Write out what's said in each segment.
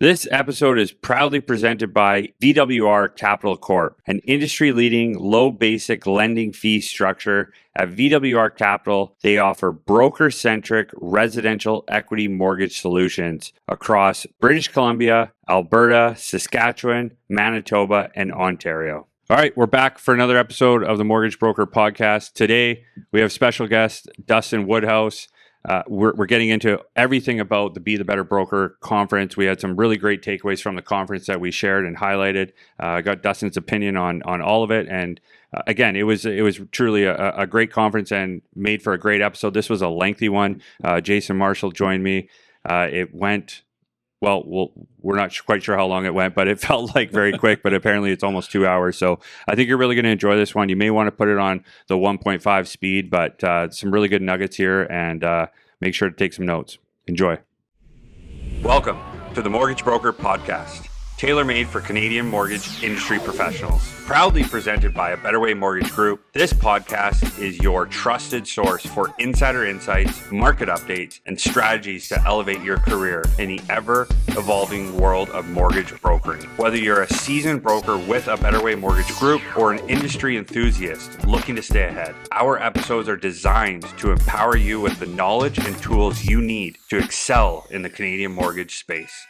This episode is proudly presented by VWR Capital Corp, an industry-leading low basic lending fee structure. At VWR Capital, they offer broker-centric residential equity mortgage solutions across British Columbia, Alberta, Saskatchewan, Manitoba, and Ontario. All right, we're back for another episode of the Mortgage Broker Podcast. Today, we have special guest Dustin Woodhouse. We're getting into everything about the Be the Better Broker conference. We had some really great takeaways from the conference that we shared and highlighted. I got Dustin's opinion on all of it, and again, it was truly a great conference and made for a great episode. This was a lengthy one. Jason Marshall joined me. It went well. We're not quite sure how long it went, but it felt like very quick. But apparently, it's almost 2 hours. So I think you're really going to enjoy this one. You may want to put it on the 1.5 speed, but some really good nuggets here, and make sure to take some notes. Enjoy. Welcome to the Mortgage Broker Podcast, tailor-made for Canadian mortgage industry professionals. Proudly presented by A Better Way Mortgage Group, this podcast is your trusted source for insider insights, market updates, and strategies to elevate your career in the ever-evolving world of mortgage brokering. Whether you're a seasoned broker with A Better Way Mortgage Group or an industry enthusiast looking to stay ahead, our episodes are designed to empower you with the knowledge and tools you need to excel in the Canadian mortgage space.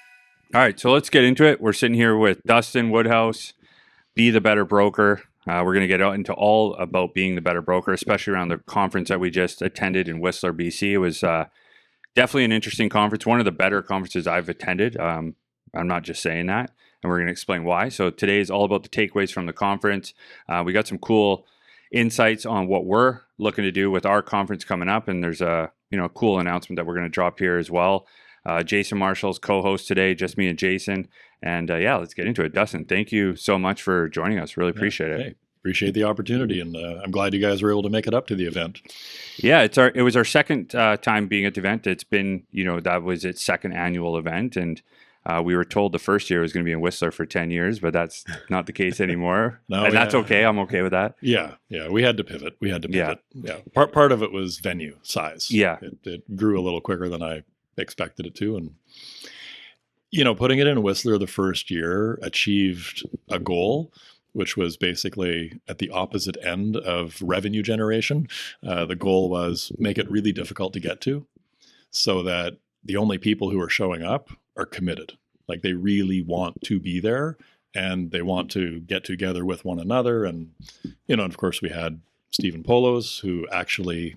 All right, so let's get into it. We're sitting here with Dustin Woodhouse, Be the Better Broker. We're going to get into all about being the better broker, especially around the conference that we just attended in Whistler, BC. It was definitely an interesting conference, one of the better conferences I've attended. I'm not just saying that, and we're going to explain why. So today is all about the takeaways from the conference. We got some cool insights on what we're looking to do with our conference coming up, and there's a cool announcement that we're going to drop here as well. Jason Marshall's co-host today, just me and Jason. And let's get into it. Dustin, thank you so much for joining us. Really appreciate it. Hey, appreciate the opportunity, and I'm glad you guys were able to make it up to the event. Yeah, it was our second time being at the event. It's been, that was its second annual event, and we were told the first year was going to be in Whistler for 10 years, but that's not the case anymore. And that's okay. I'm okay with that. Yeah, we had to pivot. Yeah. Part of it was venue size. Yeah. It grew a little quicker than I expected it to, and putting it in Whistler the first year achieved a goal, which was basically at the opposite end of revenue generation. The goal was make it really difficult to get to, so that the only people who are showing up are committed. Like, they really want to be there, and they want to get together with one another. And of course, we had Stephen Polos, who actually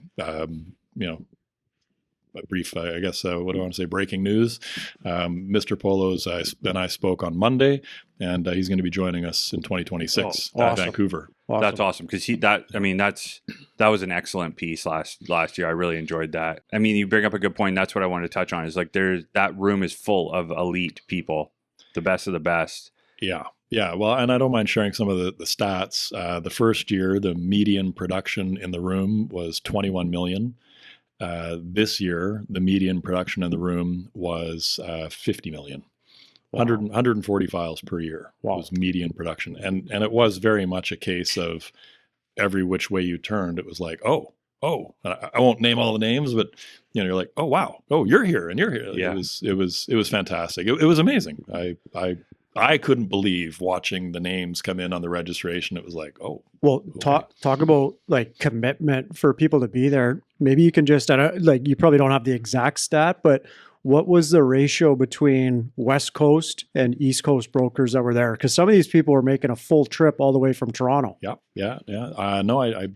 a brief, what do I want to say, breaking news. Mr. Polos and I spoke on Monday, and he's going to be joining us in 2026 at Vancouver. Awesome. That's awesome, because that was an excellent piece last year. I really enjoyed that. I mean, you bring up a good point. That's what I wanted to touch on, is like that room is full of elite people, the best of the best. Yeah. Well, and I don't mind sharing some of the stats. The first year, the median production in the room was 21 million. This year, the median production in the room was 50 million. Wow. 140 files per year was median production. And it was very much a case of every which way you turned, it was like, oh, I won't name all the names, but you're like, oh, wow. Oh, you're here and you're here. Yeah. It was fantastic. It was amazing. I couldn't believe watching the names come in on the registration. It was like, oh. Well, talk about like commitment for people to be there. Maybe you can just, you probably don't have the exact stat, but what was the ratio between West Coast and East Coast brokers that were there? Because some of these people were making a full trip all the way from Toronto. Yeah. No, I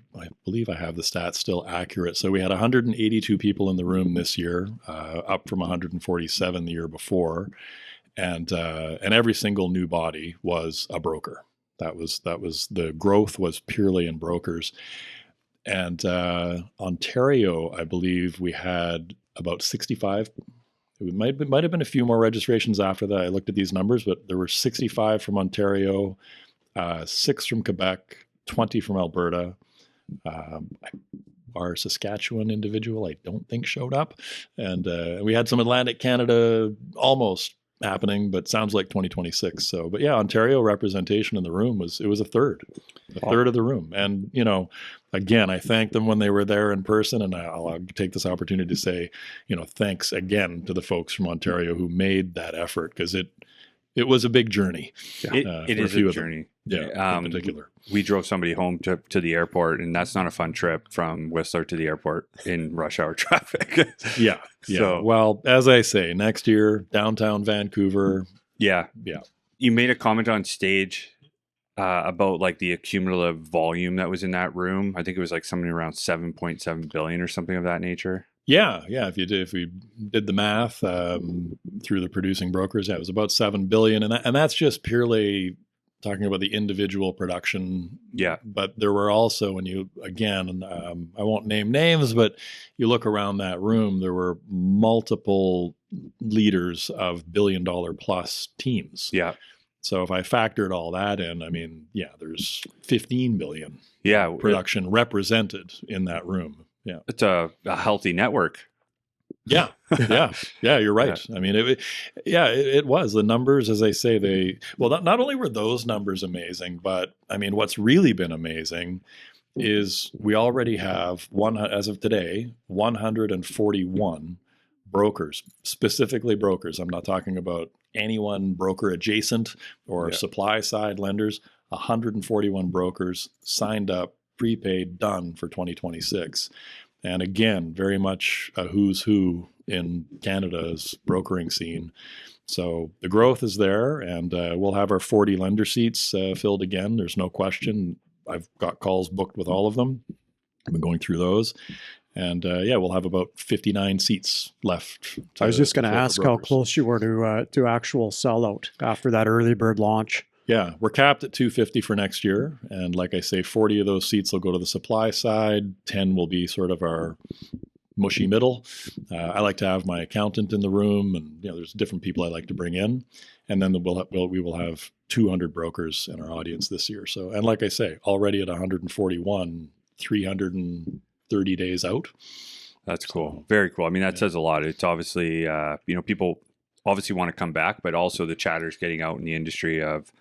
believe I have the stats still accurate. So we had 182 people in the room this year, up from 147 the year before. And every single new body was a broker. That was the growth was purely in brokers. And Ontario, I believe we had about 65. It might have been a few more registrations after that. I looked at these numbers, but there were 65 from Ontario, 6 from Quebec, 20 from Alberta. Our Saskatchewan individual, I don't think, showed up. And we had some Atlantic Canada almost happening, but sounds like 2026. So, but yeah, Ontario representation in the room was a third of the room. And, you know, again, I thanked them when they were there in person, and I'll take this opportunity to say, you know, thanks again to the folks from Ontario who made that effort, because it was a big journey. It is a journey. Yeah, in particular. We drove somebody home to the airport, and that's not a fun trip from Whistler to the airport in rush hour traffic. Yeah. So, well, as I say, next year, downtown Vancouver. Yeah. Yeah. You made a comment on stage about like the accumulative volume that was in that room. I think it was like something around 7.7 billion or something of that nature. Yeah. If we did the math through the producing brokers, it was about 7 billion, and that's just purely talking about the individual production. Yeah. But there were also, when you, again, I won't name names, but you look around that room, there were multiple leaders of $1 billion plus teams. Yeah. So if I factored all that in, I mean, yeah, there's 15 billion production represented in that room. Yeah. It's a healthy network. Yeah. You're right. Yeah. I mean, it was the numbers, as I say, not only were those numbers amazing, but I mean, what's really been amazing is we already have as of today, 141 brokers, specifically brokers. I'm not talking about anyone broker adjacent or supply side lenders. 141 brokers signed up, prepaid, done for 2026. And again, very much a who's who in Canada's brokering scene. So the growth is there, and we'll have our 40 lender seats filled again. There's no question. I've got calls booked with all of them. I've been going through those. And we'll have about 59 seats left. I was just going to ask how close you were to actual sellout after that early bird launch. Yeah, we're capped at 250 for next year. And like I say, 40 of those seats will go to the supply side. 10 will be sort of our mushy middle. I like to have my accountant in the room, and there's different people I like to bring in. And then we will have 200 brokers in our audience this year. So, and like I say, already at 141, 330 days out. That's cool. Very cool. I mean, that says a lot. It's obviously, people obviously want to come back, but also the chatter's getting out in the industry of,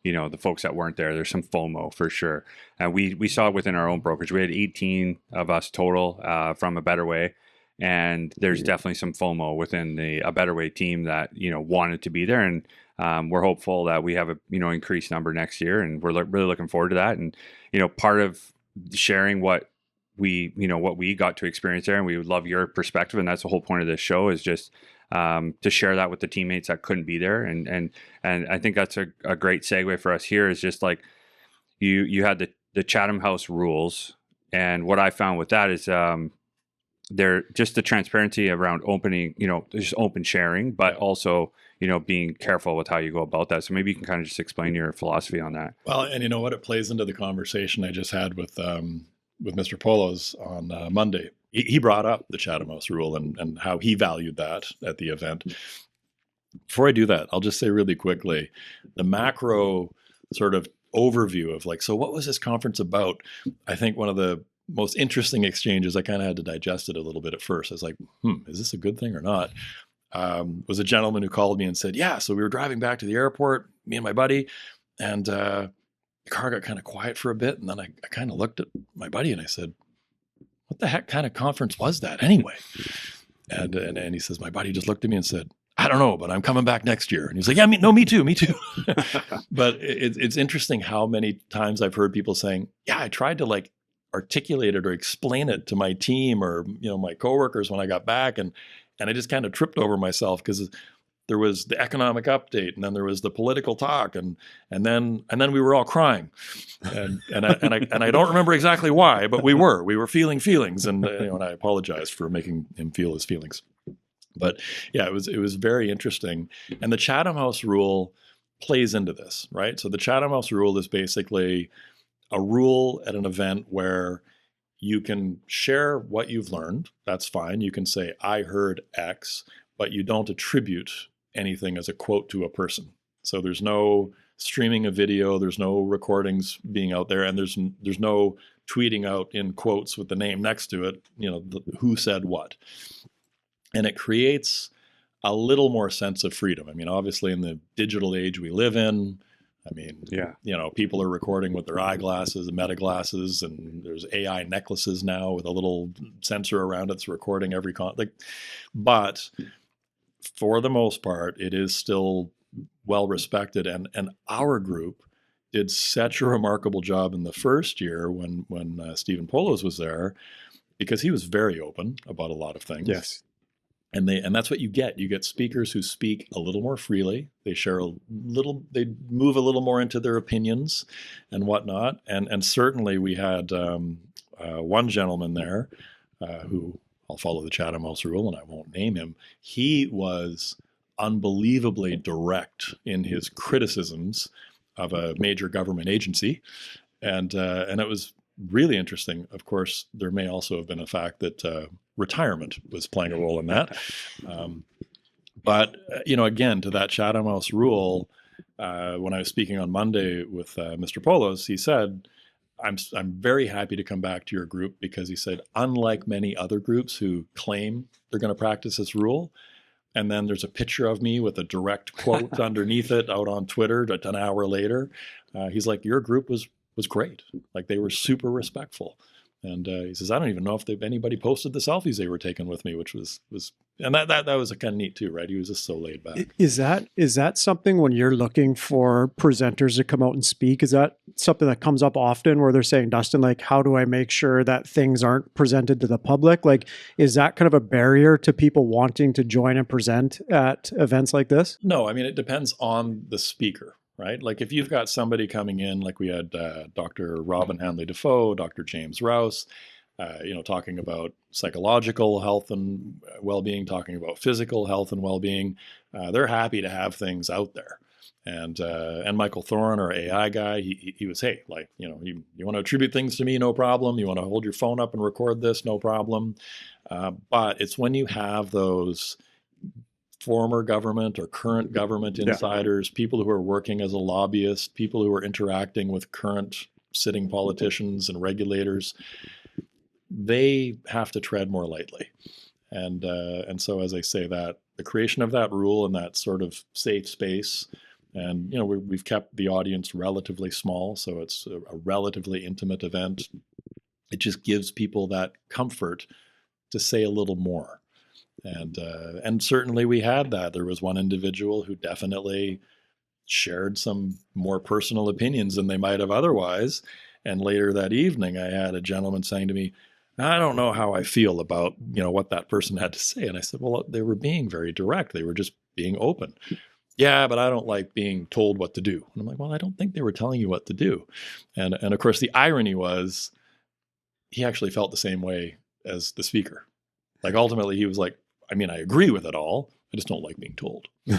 the folks that weren't there. There's some FOMO for sure. And we saw it within our own brokerage. We had 18 of us total from A Better Way. And there's definitely some FOMO within the A Better Way team that, wanted to be there. And we're hopeful that we have a, increased number next year. And we're really looking forward to that. And, part of sharing what we got to experience there, and we would love your perspective. And that's the whole point of this show, is just to share that with the teammates that couldn't be there. And I think that's a great segue for us here, is just like you had the Chatham House rules. And what I found with that is they're just the transparency around opening, just open sharing, but also, being careful with how you go about that. So maybe you can kind of just explain your philosophy on that. Well, and you know what, it plays into the conversation I just had with Mr. Polos on Monday. He brought up the Chatham House rule and how he valued that at the event. Before I do that, I'll just say really quickly, the macro sort of overview of so what was this conference about? I think one of the most interesting exchanges, I kind of had to digest it a little bit at first. I was like, is this a good thing or not? Was a gentleman who called me and said, so we were driving back to the airport, me and my buddy, and the car got kind of quiet for a bit. And then I kind of looked at my buddy and I said, what the heck kind of conference was that anyway? And he says, my buddy just looked at me and said, I don't know, but I'm coming back next year. And he's like, me too. But it's interesting how many times I've heard people saying, I tried to articulate it or explain it to my team or, my coworkers when I got back. And I just kind of tripped over myself, because there was the economic update, and then there was the political talk, and then we were all crying, and I don't remember exactly why, but we were feeling feelings, and and I apologize for making him feel his feelings, but it was very interesting, and the Chatham House rule plays into this, right? So the Chatham House rule is basically a rule at an event where you can share what you've learned. That's fine. You can say, I heard X, but you don't attribute anything as a quote to a person. So there's no streaming a video, there's no recordings being out there, and there's no tweeting out in quotes with the name next to it, who said what. And it creates a little more sense of freedom. I mean, obviously in the digital age we live in, I mean, people are recording with their eyeglasses and meta glasses, and there's AI necklaces now with a little sensor around it that's recording every but for the most part, it is still well respected. And our group did such a remarkable job in the first year when Stephen Polos was there, because he was very open about a lot of things. Yes. And that's what you get. You get speakers who speak a little more freely. They share they move a little more into their opinions and whatnot. And certainly we had one gentleman there who, I'll follow the Chatham House rule and I won't name him. He was unbelievably direct in his criticisms of a major government agency. And it was really interesting. Of course, there may also have been a fact that retirement was playing a role in that. But again, to that Chatham House rule, when I was speaking on Monday with Mr. Polos, he said, I'm very happy to come back to your group, because he said, unlike many other groups who claim they're going to practice this rule, and then there's a picture of me with a direct quote underneath it out on Twitter an hour later, he's like, your group was great. Like, they were super respectful. And he says, I don't even know if anybody posted the selfies they were taking with me, which was and that was kind of neat too, right? He was just so laid back. Is that something, when you're looking for presenters to come out and speak, is that something that comes up often where they're saying, Dustin, like, how do I make sure that things aren't presented to the public? Like, is that kind of a barrier to people wanting to join and present at events like this? No, I mean, it depends on the speaker. Right? Like, if you've got somebody coming in, like we had Dr. Robin Hanley Defoe, Dr. James Rouse, talking about psychological health and well-being, talking about physical health and well-being, they're happy to have things out there. And Michael Thorne, our AI guy, he was, hey, like, you want to attribute things to me, no problem. You want to hold your phone up and record this, no problem. But it's when you have those former government or current government insiders, people who are working as a lobbyist, people who are interacting with current sitting politicians and regulators, they have to tread more lightly. And so, as I say, that the creation of that rule and that sort of safe space, and we've kept the audience relatively small, so it's a relatively intimate event. It just gives people that comfort to say a little more. And certainly we had that. There was one individual who definitely shared some more personal opinions than they might have otherwise. And later that evening, I had a gentleman saying to me, I don't know how I feel about, what that person had to say. And I said, well, they were being very direct. They were just being open. Yeah, but I don't like being told what to do. And I'm like, well, I don't think they were telling you what to do. And of course, the irony was he actually felt the same way as the speaker. Like, ultimately, he was like, I mean, I agree with it all. I just don't like being told. I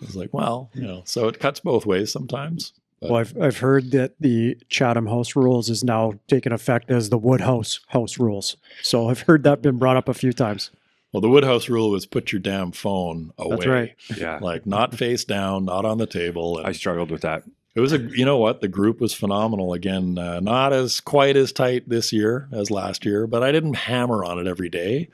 was like, well, so it cuts both ways sometimes. But. Well, I've heard that the Chatham House rules is now taking effect as the Woodhouse House rules. So I've heard that been brought up a few times. Well, the Woodhouse rule was put your damn phone away. That's right. Yeah. Like, not face down, not on the table. And I struggled with that. it was the group was phenomenal. Again, not as quite as tight this year as last year, but I didn't hammer on it every day.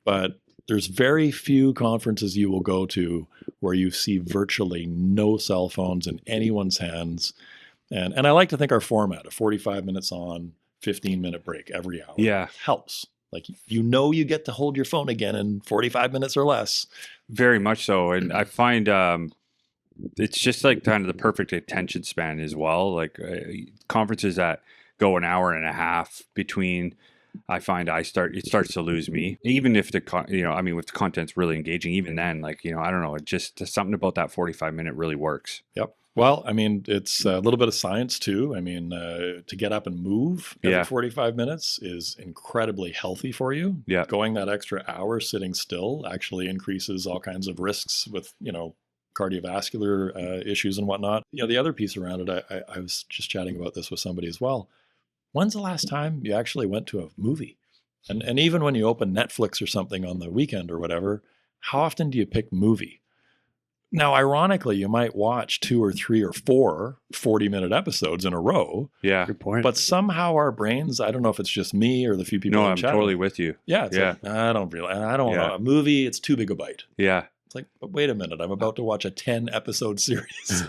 But there's very few conferences you will go to where you see virtually no cell phones in anyone's hands. And I like to think our format, a 45 minutes on, 15-minute break every hour, helps. Like, you get to hold your phone again in 45 minutes or less. Very much so. And I find it's just like kind of the perfect attention span as well. Like conferences that go an hour and a half between, I find it starts to lose me. Even if if the content's really engaging, even then, I don't know, it just something about that 45-minute really works. Yep. Well, I mean, it's a little bit of science too. I mean, to get up and move every 45 minutes is incredibly healthy for you. Yeah. Going that extra hour sitting still actually increases all kinds of risks with, cardiovascular issues and whatnot. The other piece around it, I was just chatting about this with somebody as well. When's the last time you actually went to a movie? And even when you open Netflix or something on the weekend or whatever, how often do you pick movie? Now, ironically, you might watch 2 or 3 or 4 40-minute episodes in a row. Yeah. Good point. But somehow our brains, I don't know if it's just me or the few people No, in I'm chat. totally with you. Yeah. It's like, I don't know. A movie, it's too big a bite. Yeah. It's It's like, but wait a minute, I'm about to watch a 10 episode series.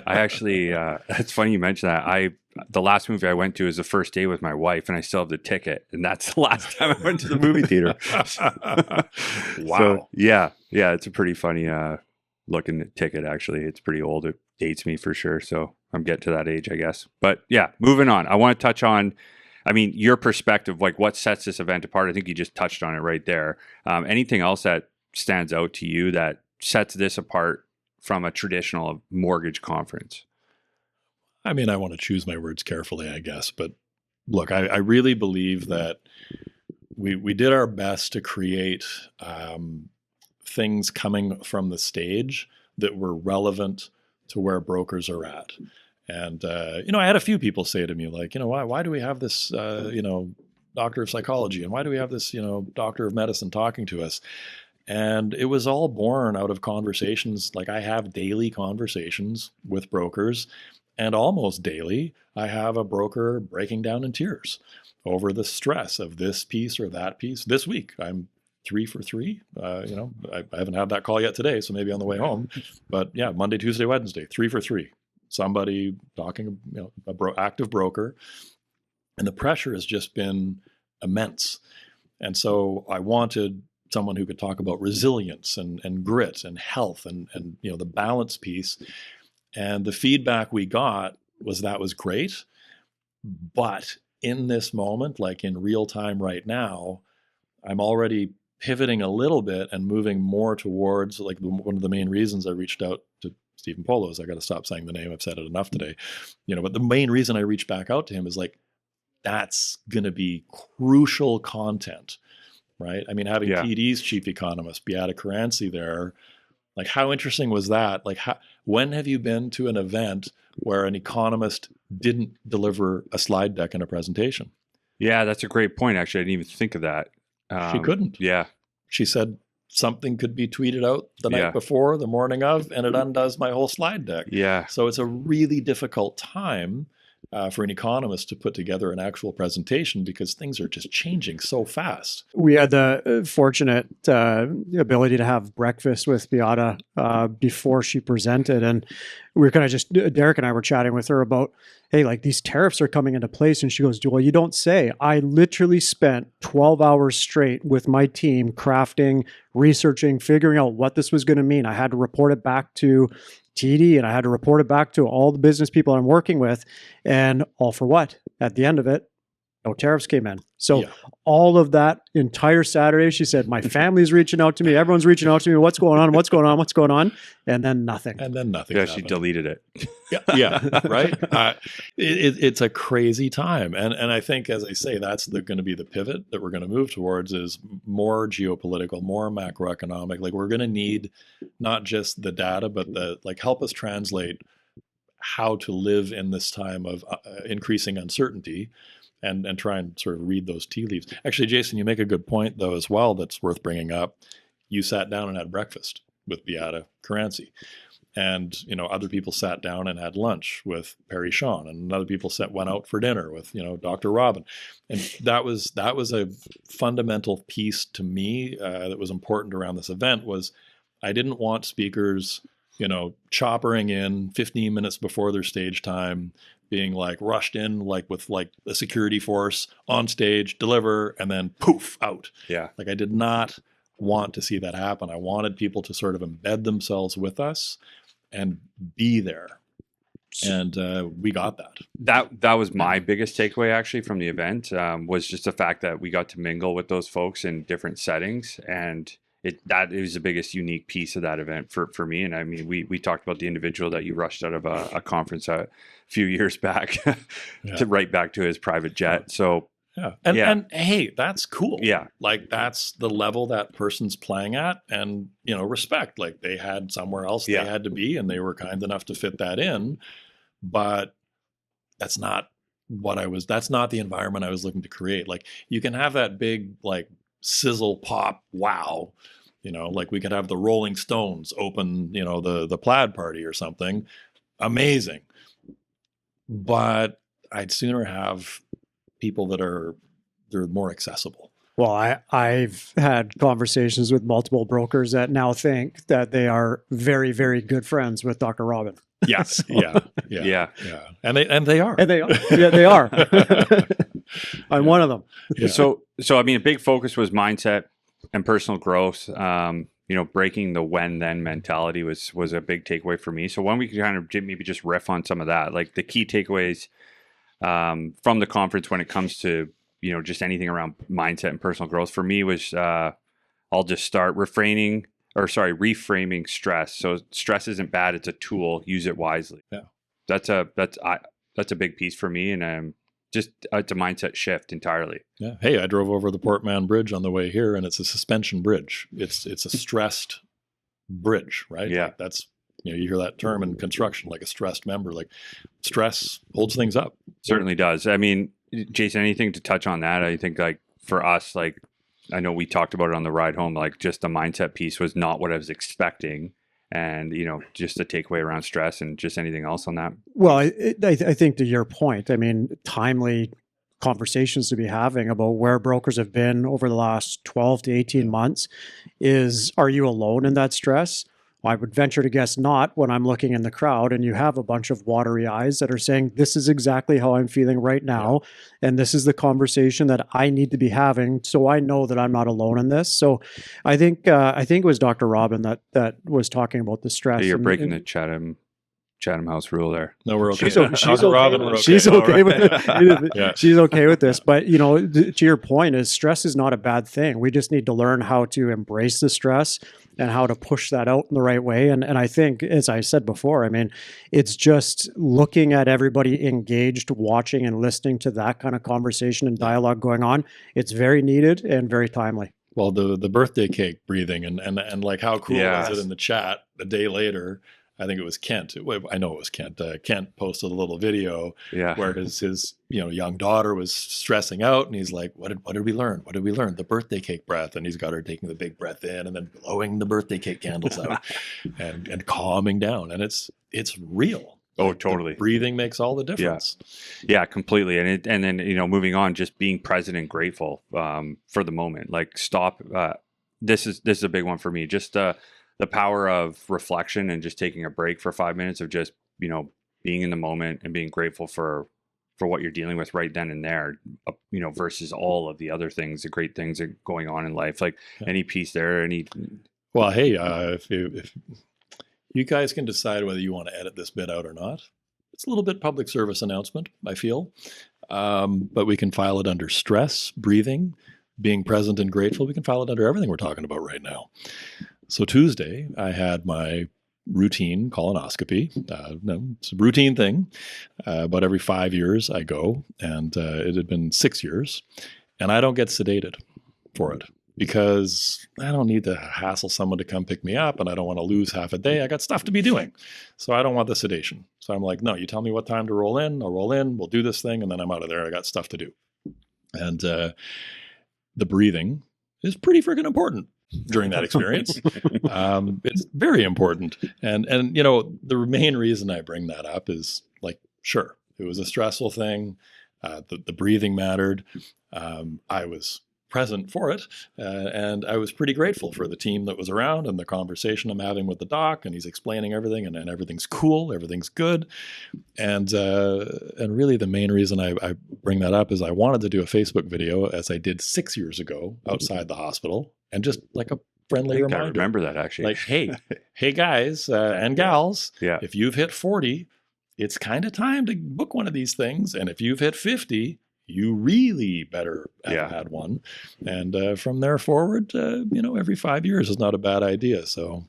I actually, it's funny you mentioned that. The last movie I went to was the first day with my wife, and I still have the ticket, and that's the last time I went to the movie theater. Wow. So, yeah, it's a pretty funny looking ticket. Actually, it's pretty old. It dates me for sure. So I'm getting to that age, I guess. But yeah, moving on. I want to touch on, I mean, your perspective, like what sets this event apart. I think you just touched on it right there. Anything else that stands out to you that sets this apart from a traditional mortgage conference? I mean, I want to choose my words carefully, I guess. But look, I really believe that we did our best to create things coming from the stage that were relevant to where brokers are at. And, I had a few people say to me, like, why do we have this, doctor of psychology? And why do we have this, doctor of medicine talking to us? And it was all born out of conversations. Like, I have daily conversations with brokers, and almost daily, I have a broker breaking down in tears over the stress of this piece or that piece. This week, I'm 3 for 3. I haven't had that call yet today, so maybe on the way home. But yeah, Monday, Tuesday, Wednesday, 3 for 3. Somebody talking, active broker, and the pressure has just been immense. And so I wanted someone who could talk about resilience and grit and health and the balance piece. And the feedback we got was that was great, but in this moment, like in real time right now, I'm already pivoting a little bit and moving more towards, like, one of the main reasons I reached out to Stephen Polos. I got to stop saying the name. I've said it enough today. But the main reason I reached back out to him is like, that's going to be crucial content, right? I mean, having TD's chief economist, Beata Caranci, there, like, how interesting was that? Like, when have you been to an event where an economist didn't deliver a slide deck and a presentation? Yeah, that's a great point. Actually, I didn't even think of that. She couldn't. Yeah. She said something could be tweeted out the night before, the morning of, and it undoes my whole slide deck. Yeah. So it's a really difficult time for an economist to put together an actual presentation because things are just changing so fast. We had the fortunate ability to have breakfast with Beata before she presented. And we were kind of just, Derek and I were chatting with her about, hey, like, these tariffs are coming into place. And she goes, well, you don't say. I literally spent 12 hours straight with my team crafting, researching, figuring out what this was going to mean. I had to report it back to TD, and I had to report it back to all the business people I'm working with, and all for what? At the end of it, no tariffs came in. So all of that entire Saturday, she said, my family's reaching out to me. Everyone's reaching out to me. What's going on? What's going on? What's going on? And then nothing. Yeah, she deleted it. Right. It's a crazy time. And I think, as I say, that's going to be the pivot that we're going to move towards, is more geopolitical, more macroeconomic. Like, we're going to need not just the data, but help us translate how to live in this time of increasing uncertainty. And try and sort of read those tea leaves. Actually, Jason, you make a good point, though, as well, that's worth bringing up. You sat down and had breakfast with Beata Caranci. And, other people sat down and had lunch with Perry Sean. And other people went out for dinner with, Dr. Robin. And that was a fundamental piece to me that was important around this event. Was I didn't want speakers, choppering in 15 minutes before their stage time, being like rushed in, like with like a security force on stage, deliver, and then poof, out. Yeah. Like, I did not want to see that happen. I wanted people to sort of embed themselves with us and be there. And we got that. That was my biggest takeaway, actually, from the event, was just the fact that we got to mingle with those folks in different settings. And that is the biggest unique piece of that event for me. And I mean, we talked about the individual that you rushed out of a conference a few years back to right back to his private jet. So and hey, that's cool. Yeah. Like, that's the level that person's playing at, and, respect, like, they had somewhere else they had to be, and they were kind enough to fit that in. But that's not that's not the environment I was looking to create. Like, you can have that big, like, sizzle pop, wow, like we could have the Rolling Stones open, the plaid party or something. Amazing. But I'd sooner have people they're more accessible. Well, I've had conversations with multiple brokers that now think that they are very, very good friends with Dr. Robin. Yes. Yeah. And they are. And they are. Yeah, they are. I'm one of them. Yeah. So I mean, a big focus was mindset and personal growth. Breaking the when then mentality was a big takeaway for me. So when we could kind of maybe just riff on some of that, like the key takeaways from the conference when it comes to, just anything around mindset and personal growth for me was, I'll just start reframing stress. So stress isn't bad. It's a tool. Use it wisely. Yeah. That's a big piece for me. And it's a mindset shift entirely. Yeah. Hey, I drove over the Portman Bridge on the way here, and it's a suspension bridge. It's a stressed bridge, right? Yeah. Like that's, you hear that term in construction, like a stressed member. Like stress holds things up. Certainly does. I mean, Jason, anything to touch on that? I think like for us, like I know we talked about it on the ride home, like just the mindset piece was not what I was expecting. And, just the takeaway around stress and just anything else on that. Well, I think to your point, I mean, timely conversations to be having about where brokers have been over the last 12 to 18 months is, are you alone in that stress? I would venture to guess not when I'm looking in the crowd and you have a bunch of watery eyes that are saying, this is exactly how I'm feeling right now. Yeah. And this is the conversation that I need to be having. So I know that I'm not alone in this. So I think it was Dr. Robin that was talking about the stress. Hey, you're breaking the Chatham House rule there. No, we're okay. She's okay with it. Yeah. She's okay with this. But, to your point is stress is not a bad thing. We just need to learn how to embrace the stress and how to push that out in the right way. And I think, as I said before, I mean, it's just looking at everybody engaged, watching and listening to that kind of conversation and dialogue going on. It's very needed and very timely. Well, the birthday cake breathing and like how cool was it in the chat a day later? I think it was Kent. I know it was Kent. Kent posted a little video where his young daughter was stressing out, and he's like, "What did we learn? What did we learn? The birthday cake breath." And he's got her taking the big breath in and then blowing the birthday cake candles out, and calming down. And it's real. Oh, totally. The breathing makes all the difference. Yeah, completely. And then moving on, just being present and grateful for the moment. Like stop. This is a big one for me. Just the power of reflection and just taking a break for 5 minutes of just, being in the moment and being grateful for what you're dealing with right then and there, versus all of the other things, the great things that are going on in life. Like any piece there, Well, hey, if you guys can decide whether you want to edit this bit out or not. It's a little bit public service announcement, I feel. But we can file it under stress, breathing, being present and grateful. We can file it under everything we're talking about right now. So Tuesday, I had my routine colonoscopy. It's a routine thing. About every 5 years I go, and it had been 6 years, and I don't get sedated for it because I don't need to hassle someone to come pick me up, and I don't want to lose half a day. I got stuff to be doing. So I don't want the sedation. So I'm like, no, you tell me what time to roll in. I'll roll in. We'll do this thing, and then I'm out of there. I got stuff to do. And the breathing is pretty freaking important during that experience. It's very important. And the main reason I bring that up is like, sure, it was a stressful thing. The breathing mattered. I was present for it. And I was pretty grateful for the team that was around and the conversation I'm having with the doc, and he's explaining everything, and everything's cool. Everything's good. And really the main reason I bring that up is I wanted to do a Facebook video, as I did 6 years ago outside the hospital, and just like a friendly reminder. I remember that actually. Like, hey guys and gals, yeah. If you've hit 40, it's kind of time to book one of these things. And if you've hit 50, you really better have had one. And from there forward, every 5 years is not a bad idea. So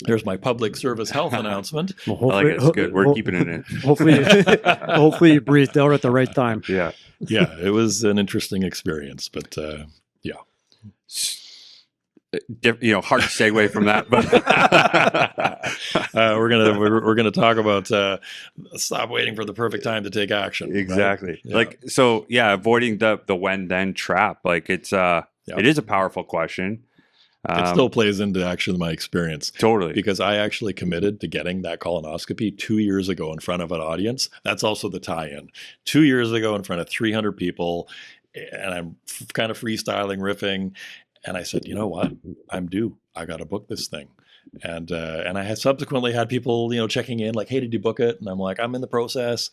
there's my public service health announcement. Well, I like it. It's good. We're keeping it in. Hopefully you breathed out at the right time. Yeah. Yeah. It was an interesting experience, but yeah. Hard to segue from that, but we're gonna talk about stop waiting for the perfect time to take action. Exactly. Right? Yeah. Avoiding the when then trap. Like it is a powerful question. It still plays into actually my experience. Totally. Because I actually committed to getting that colonoscopy 2 years ago in front of an audience. That's also the tie-in. 2 years ago in front of 300 people. and I'm kind of freestyling, riffing. And I said, you know what? I'm due. I got to book this thing. And I had subsequently had people, checking in like, hey, did you book it? And I'm like, I'm in the process.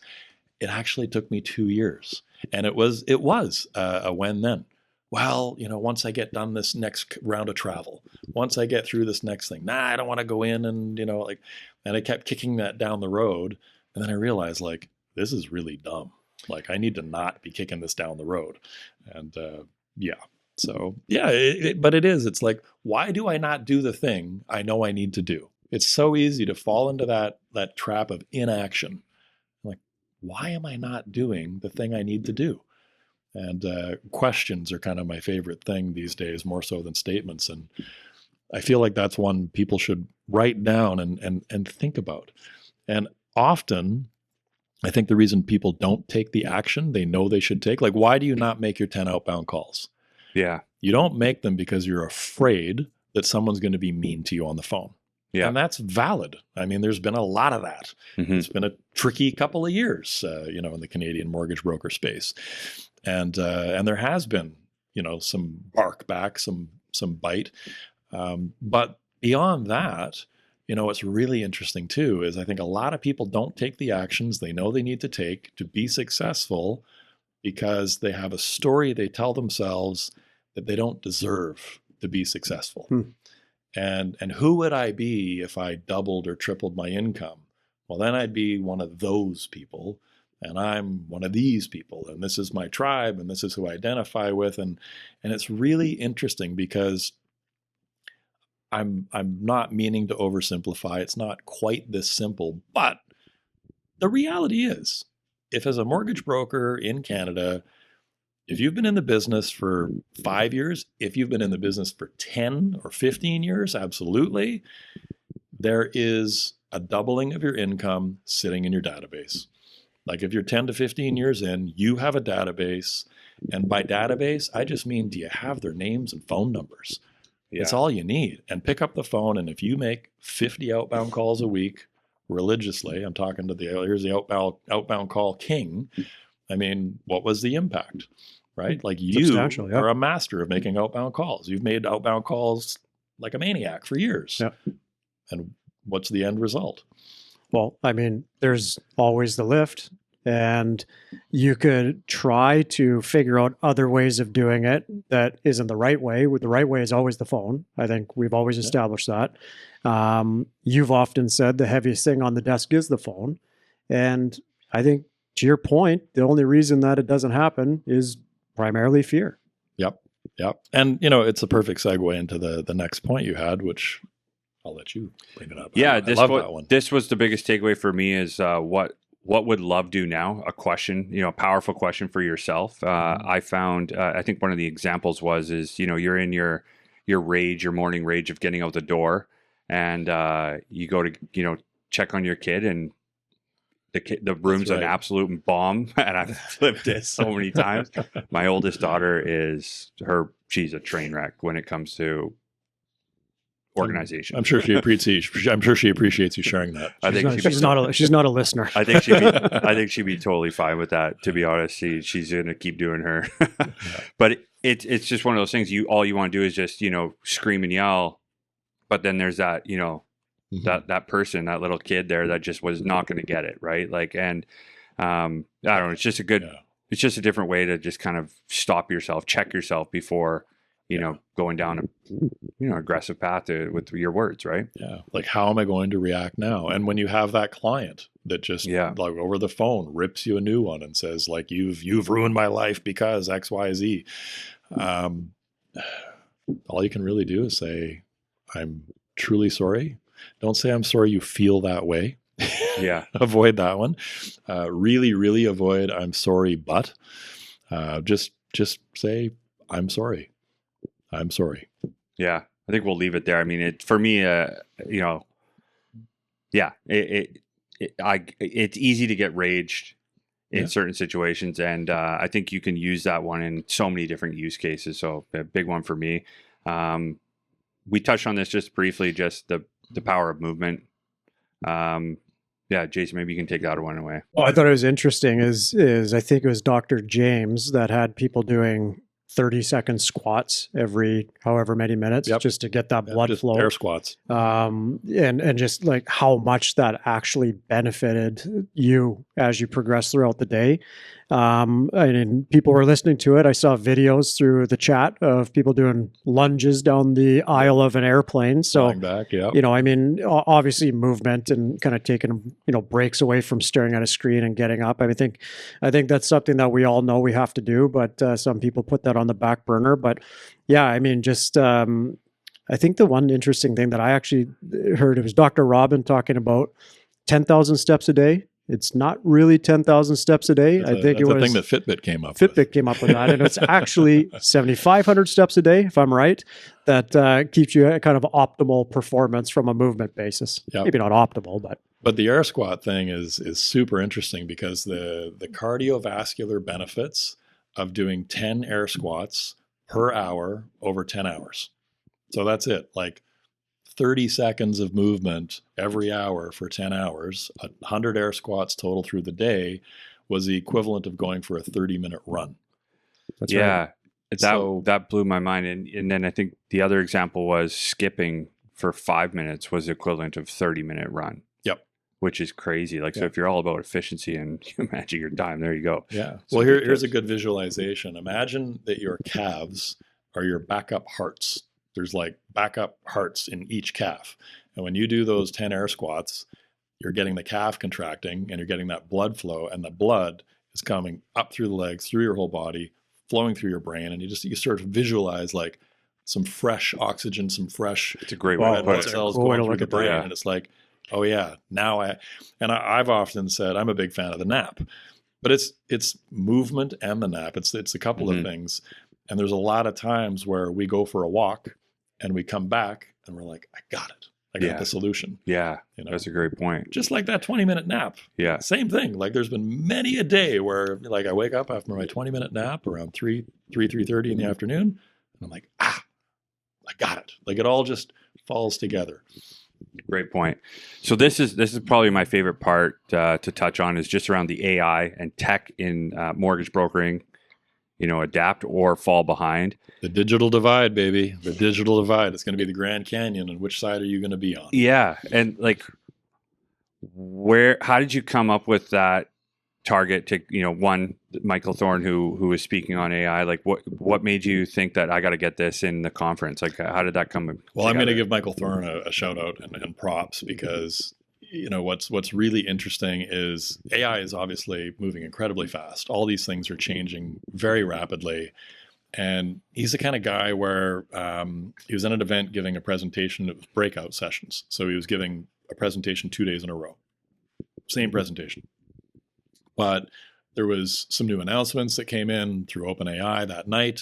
It actually took me 2 years, and it was a when then. Well, once I get done this next round of travel, once I get through this next thing, I don't want to go in and, and I kept kicking that down the road. And then I realized like, this is really dumb. Like I need to not be kicking this down the road. And so but it's like, why do I not do the thing I know I need to do? It's so easy to fall into that trap of inaction. Like, why am I not doing the thing I need to do? And questions are kind of my favorite thing these days, more so than statements. And I feel like that's one people should write down and think about. And often, I think the reason people don't take the action they know they should take, like, why do you not make your 10 outbound calls? Yeah. You don't make them because you're afraid that someone's going to be mean to you on the phone. Yeah. And that's valid. I mean, there's been a lot of that. Mm-hmm. It's been a tricky couple of years, in the Canadian mortgage broker space. And there has been, some bark back, some bite. But beyond that, what's really interesting too is I think a lot of people don't take the actions they know they need to take to be successful because they have a story they tell themselves that they don't deserve to be successful. And who would I be if I doubled or tripled my income? Well, then I'd be one of those people, and I'm one of these people, and this is my tribe, and this is who I identify with. And it's really interesting because I'm not meaning to oversimplify. It's not quite this simple, but the reality is, if as a mortgage broker in Canada, if you've been in the business for 5 years, if you've been in the business for 10 or 15 years, absolutely, there is a doubling of your income sitting in your database. Like if you're 10 to 15 years in, you have a database. And by database, I just mean, do you have their names and phone numbers? Yeah. It's all you need. And pick up the phone. And if you make 50 outbound calls a week religiously, I'm talking to here's the outbound call king. I mean, what was the impact? Right? Like you are a master of making outbound calls. You've made outbound calls like a maniac for years. Yep. And what's the end result? Well, I mean, there's always the lift, and you could try to figure out other ways of doing it that isn't the right way. The right way is always the phone. I think we've always established that. You've often said the heaviest thing on the desk is the phone. And I think to your point, the only reason that it doesn't happen is primarily fear. Yep. And, it's a perfect segue into the next point you had, which I'll let you bring it up. Yeah, I love that one. This was the biggest takeaway for me is what would love do now? A question, a powerful question for yourself. I found, I think one of the examples is, you're in your rage, your morning rage of getting out the door, and you go to, check on your kid, and the room's an absolute bomb. And I've flipped it so many times. My oldest daughter she's a train wreck when it comes to organization. I'm sure she appreciates you sharing that. She's not a listener. I think she'd be totally fine with that. To be honest, she's gonna keep doing her. But it's just one of those things. All you want to do is just scream and yell, but then there's that that person, that little kid there that just was not going to get it, right? Like, and I don't know. It's just it's just a different way to just kind of stop yourself, check yourself before going down a aggressive path with your words, right? Yeah. Like, how am I going to react now? And when you have that client that just like over the phone rips you a new one and says like, you've ruined my life because X, Y, Z. All you can really do is say, I'm truly sorry. Don't say I'm sorry you feel that way. Yeah. Avoid that one. Really, really avoid I'm sorry, but just say I'm sorry. I'm sorry. Yeah, I think we'll leave it there. I mean, for me, it's easy to get raged in certain situations, and I think you can use that one in so many different use cases. So a big one for me. We touched on this just briefly, just the power of movement. Yeah, Jason, maybe you can take that one away. Well, I thought it was interesting is I think it was Dr. James that had people doing 30-second squats every however many minutes just to get that blood just flow. air squats. And just like how much that actually benefited you as you progress throughout the day. And people were listening to it. I saw videos through the chat of people doing lunges down the aisle of an airplane. So, Lying back, yeah. you know, I mean, obviously movement and kind of taking, breaks away from staring at a screen and getting up. I think that's something that we all know we have to do, but some people put that on the back burner. But yeah, I mean, just, I think the one interesting thing that I actually heard, it was Dr. Robin talking about 10,000 steps a day. It's not really 10,000 steps a day. I think it was the thing that Fitbit came up with. Fitbit came up with that. And it's actually 7,500 steps a day, if I'm right, that keeps you at kind of optimal performance from a movement basis. Yep. Maybe not optimal, but. But the air squat thing is super interesting because the cardiovascular benefits of doing 10 air squats per hour over 10 hours. So that's it. Like 30 seconds of movement every hour for 10 hours, 100 air squats total through the day was the equivalent of going for a 30-minute run. That's right. So, that blew my mind. And then I think the other example was skipping for 5 minutes was the equivalent of 30-minute run. Yep. Which is crazy. Like, so if you're all about efficiency and you managing your time, there you go. Yeah. Well, here's a good visualization. Imagine that your calves are your backup hearts. There's like backup hearts in each calf. And when you do those 10 air squats, you're getting the calf contracting and you're getting that blood flow, and the blood is coming up through the legs, through your whole body, flowing through your brain. And you sort of visualize like some fresh oxygen, some fresh It's a great way to put it. cells going through the brain. And it's like, oh yeah, now I've often said I'm a big fan of the nap, but it's movement and the nap. It's a couple of things. And there's a lot of times where we go for a walk and we come back and we're like, I got it. I got the solution. Yeah. That's a great point. Just like that 20-minute nap. Yeah. Same thing. Like there's been many a day where like I wake up after my 20-minute nap around 3:30 in the afternoon. And I'm like, I got it. Like it all just falls together. Great point. So this is probably my favorite part to touch on, is just around the AI and tech in mortgage brokering. Adapt or fall behind. The digital divide, baby. The digital divide. It's going to be the Grand Canyon, and which side are you going to be on? Yeah, and like, how did you come up with that target to, one, Michael Thorne, who was speaking on AI, like what made you think that I got to get this in the conference? Like, how did that come? Well, together? I'm going to give Michael Thorne a shout out and props, because what's really interesting is AI is obviously moving incredibly fast. All these things are changing very rapidly. And he's the kind of guy where he was in an event giving a presentation. It was breakout sessions. So he was giving a presentation 2 days in a row. Same presentation. But there was some new announcements that came in through OpenAI that night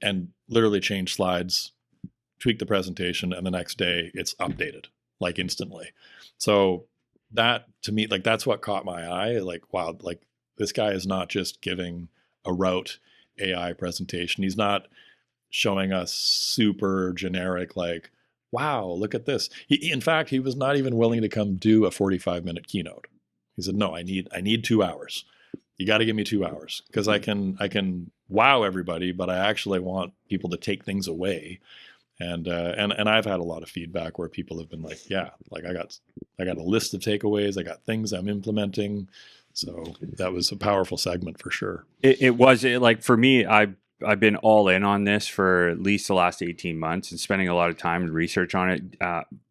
and literally changed slides, tweaked the presentation, and the next day it's updated like instantly. So that, to me, like that's what caught my eye. Like, wow, like this guy is not just giving a rote AI presentation. He's not showing us super generic, like, wow, look at this. In fact, he was not even willing to come do a 45-minute keynote. He said, no, I need 2 hours. You got to give me 2 hours, because I can wow everybody, but I actually want people to take things away. And I've had a lot of feedback where people have been like, yeah, like I got a list of takeaways. I got things I'm implementing. So that was a powerful segment for sure. It was like, for me, I've been all in on this for at least the last 18 months and spending a lot of time and research on it.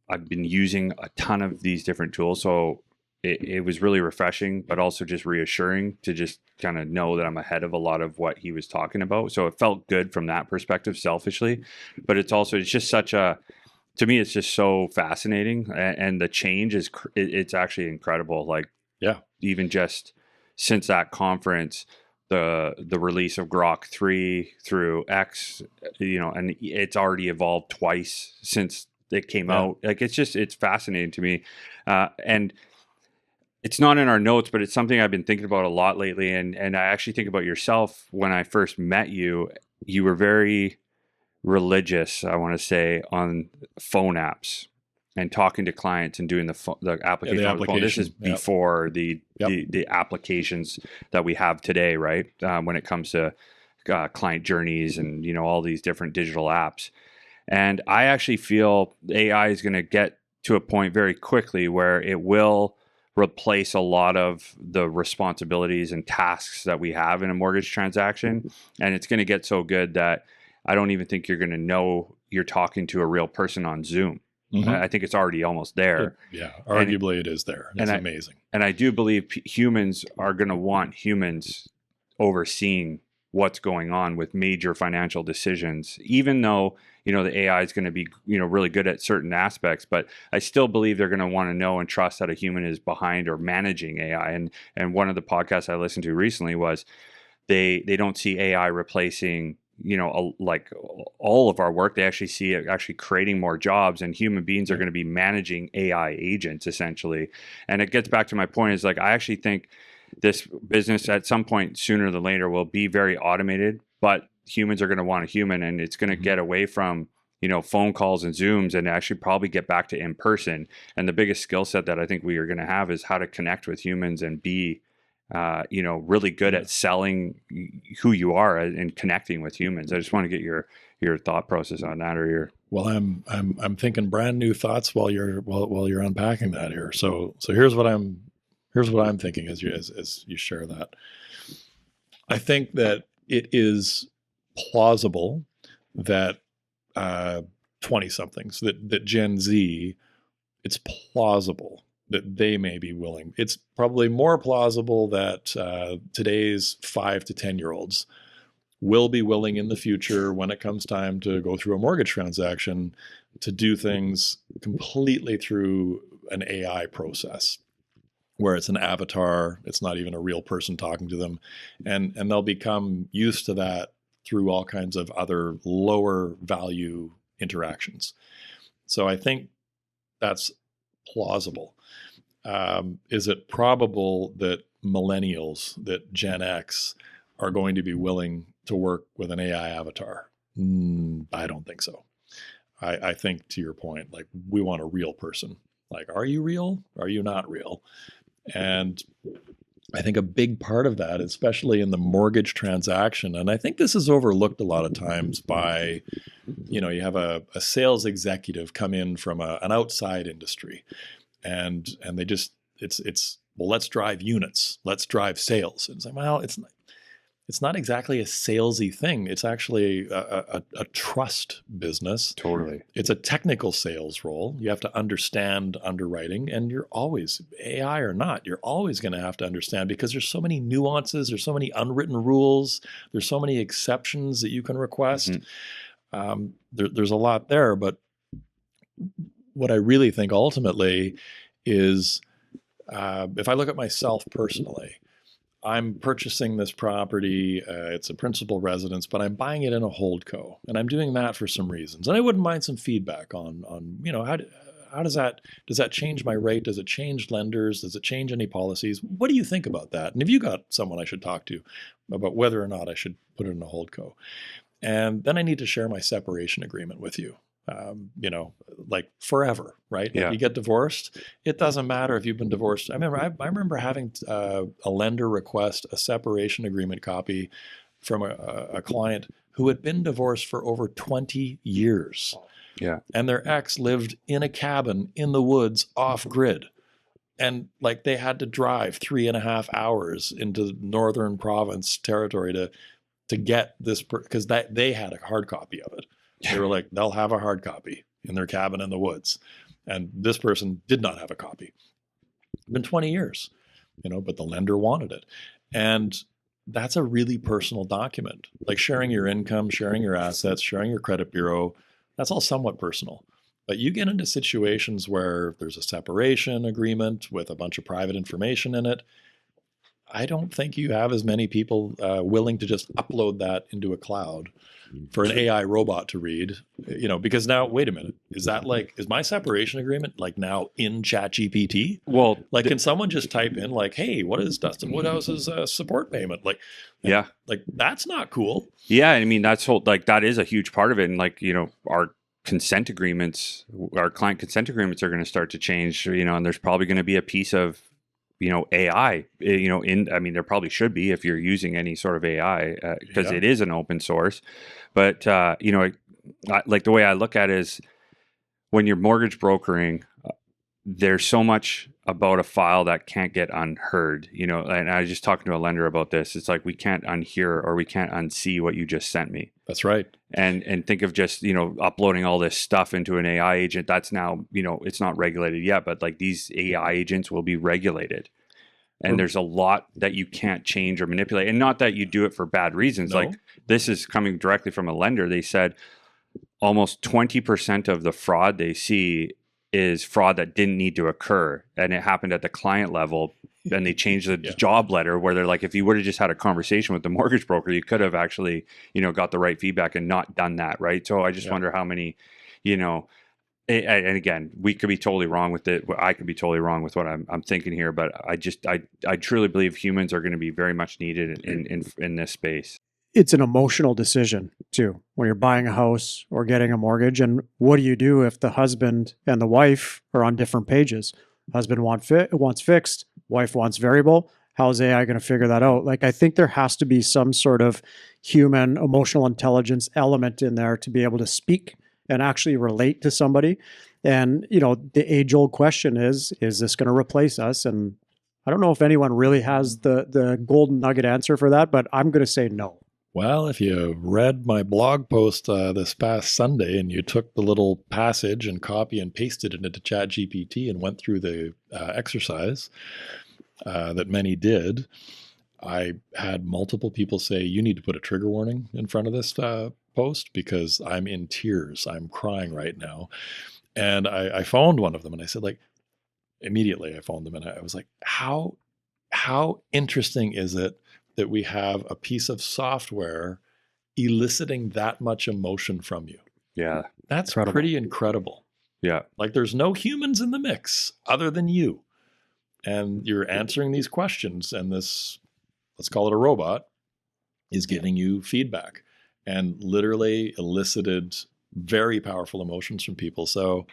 I've been using a ton of these different tools. So it was really refreshing, but also just reassuring to just kind of know that I'm ahead of a lot of what he was talking about. So it felt good from that perspective, selfishly, but it's just to me, it's just so fascinating. And the change it's actually incredible. Like, yeah, even just since that conference, the release of Grok 3 through X, and it's already evolved twice since it came out. Like, it's fascinating to me. And it's not in our notes, but it's something I've been thinking about a lot lately. And I actually think about yourself. When I first met you, you were very religious, I want to say, on phone apps. and talking to clients and doing the application. the on the phone. This is application, before Yep. the applications that we have today, right? When it comes to client journeys and all these different digital apps. And I actually feel AI is going to get to a point very quickly where it will replace a lot of the responsibilities and tasks that we have in a mortgage transaction. And it's going to get so good that I don't even think you're going to know you're talking to a real person on Zoom. Mhm. I think it's already almost there. Arguably it is there. It's amazing. And I do believe humans are going to want humans overseeing what's going on with major financial decisions, even though the AI is going to be really good at certain aspects, but I still believe they're going to want to know and trust that a human is behind or managing AI. And one of the podcasts I listened to recently was they don't see AI replacing like all of our work. They actually see it actually creating more jobs, and human beings are going to be managing AI agents essentially. And it gets back to my point is like I actually think this business at some point sooner than later will be very automated, but humans are going to want a human, and it's going to get away from phone calls and Zooms and actually probably get back to in person. And the biggest skill set that I think we are going to have is how to connect with humans and be really good at selling who you are and connecting with humans. I just want to get your thought process on that, or your. Well, I'm thinking brand new thoughts while you're unpacking that here. So here's what I'm thinking as you share that. I think that it is plausible that 20-somethings, that Gen Z, it's plausible that they may be willing. It's probably more plausible that today's 5 to 10-year-olds will be willing in the future, when it comes time to go through a mortgage transaction, to do things completely through an AI process, where it's an avatar, it's not even a real person talking to them, and they'll become used to that through all kinds of other lower value interactions. So I think that's plausible. Is it probable that millennials, that Gen X, are going to be willing to work with an AI avatar? I don't think so. I think, to your point, like, we want a real person. Like, are you real? Are you not real? And I think a big part of that, especially in the mortgage transaction, and I think this is overlooked a lot of times by, you have a sales executive come in from an outside industry, and they just, it's well, let's drive units, let's drive sales. And it's like, well, it's not exactly a salesy thing. It's actually a trust business. Totally. It's a technical sales role. You have to understand underwriting, and you're always, AI or not, you're always going to have to understand, because there's so many nuances, there's so many unwritten rules, there's so many exceptions that you can request. Mm-hmm. There's a lot there, but what I really think ultimately is, if I look at myself personally, I'm purchasing this property. It's a principal residence, but I'm buying it in a holdco, and I'm doing that for some reasons. And I wouldn't mind some feedback on how does that change my rate? Does it change lenders? Does it change any policies? What do you think about that? And have you got someone I should talk to about whether or not I should put it in a holdco? And then I need to share my separation agreement with you. Like forever, right? Yeah. Like, you get divorced, it doesn't matter if you've been divorced. I remember having a lender request a separation agreement copy from a client who had been divorced for over 20 years. Yeah. And their ex lived in a cabin in the woods off grid. And like, they had to drive 3.5 hours into northern province territory to get this, because they had a hard copy of it. They were like, they'll have a hard copy in their cabin in the woods. And this person did not have a copy. It's been 20 years, but the lender wanted it. And that's a really personal document. Like, sharing your income, sharing your assets, sharing your credit bureau, that's all somewhat personal. But you get into situations where there's a separation agreement with a bunch of private information in it. I don't think you have as many people willing to just upload that into a cloud for an AI robot to read, because now, wait a minute, is my separation agreement like now in ChatGPT? Well, like, can someone just type in like, hey, what is Dustin Woodhouse's support payment? Like, that's not cool. Yeah. I mean, that is a huge part of it. And like, our consent agreements, our client consent agreements are going to start to change, and there's probably going to be a piece of, AI, there probably should be if you're using any sort of AI, because it is an open source. But, like the way I look at it is when you're mortgage brokering, there's so much about a file that can't get unheard, and I was just talking to a lender about this. It's like, we can't unhear or we can't unsee what you just sent me. That's right. And think of just, uploading all this stuff into an AI agent. That's now, it's not regulated yet, but like these AI agents will be regulated. And there's a lot that you can't change or manipulate. And not that you do it for bad reasons. No. Like, this is coming directly from a lender. They said almost 20% of the fraud they see is fraud that didn't need to occur, and it happened at the client level. And they changed the job letter where they're like, if you would have just had a conversation with the mortgage broker, you could have actually, got the right feedback and not done that, right? So I just wonder how many, and again, we could be totally wrong with it. I could be totally wrong with what I'm thinking here, but I truly believe humans are going to be very much needed in this space. It's an emotional decision too, when you're buying a house or getting a mortgage. And what do you do if the husband and the wife are on different pages? Husband wants fixed, wife wants variable. How's AI going to figure that out? Like, I think there has to be some sort of human emotional intelligence element in there to be able to speak and actually relate to somebody. And, the age-old question is this going to replace us? And I don't know if anyone really has the golden nugget answer for that, but I'm going to say no. Well, if you read my blog post this past Sunday and you took the little passage and copy and pasted it into ChatGPT and went through the exercise that many did, I had multiple people say, you need to put a trigger warning in front of this post because I'm in tears. I'm crying right now. And I phoned one of them and I said, immediately I phoned them and I was like, how interesting is it that we have a piece of software eliciting that much emotion from you? Yeah. That's pretty incredible. Yeah. Like, there's no humans in the mix other than you. And you're answering these questions, and this, let's call it a robot, is giving you feedback and literally elicited very powerful emotions from people. So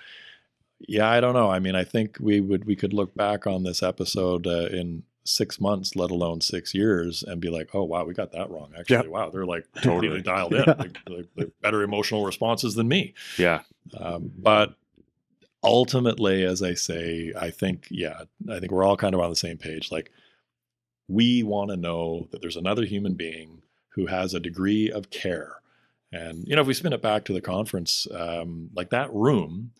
yeah, I don't know. I mean, I think we could look back on this episode in 6 months, let alone 6 years, and be like, oh, wow, we got that wrong. Actually, wow, they're like totally dialed in. They're better emotional responses than me. Yeah. But ultimately, as I say, I think we're all kind of on the same page. Like, we want to know that there's another human being who has a degree of care. And, if we spin it back to the conference, like that room,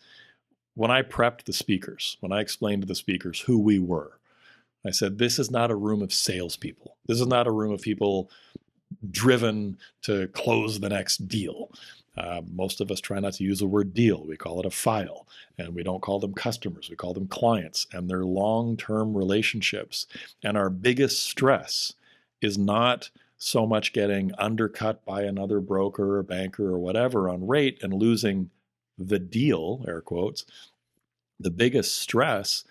when I prepped the speakers, when I explained to the speakers who we were, I said, this is not a room of salespeople. This is not a room of people driven to close the next deal. Most of us try not to use the word deal. We call it a file, and we don't call them customers. We call them clients, and they're long-term relationships. And our biggest stress is not so much getting undercut by another broker or banker or whatever on rate and losing the deal, air quotes. The biggest stress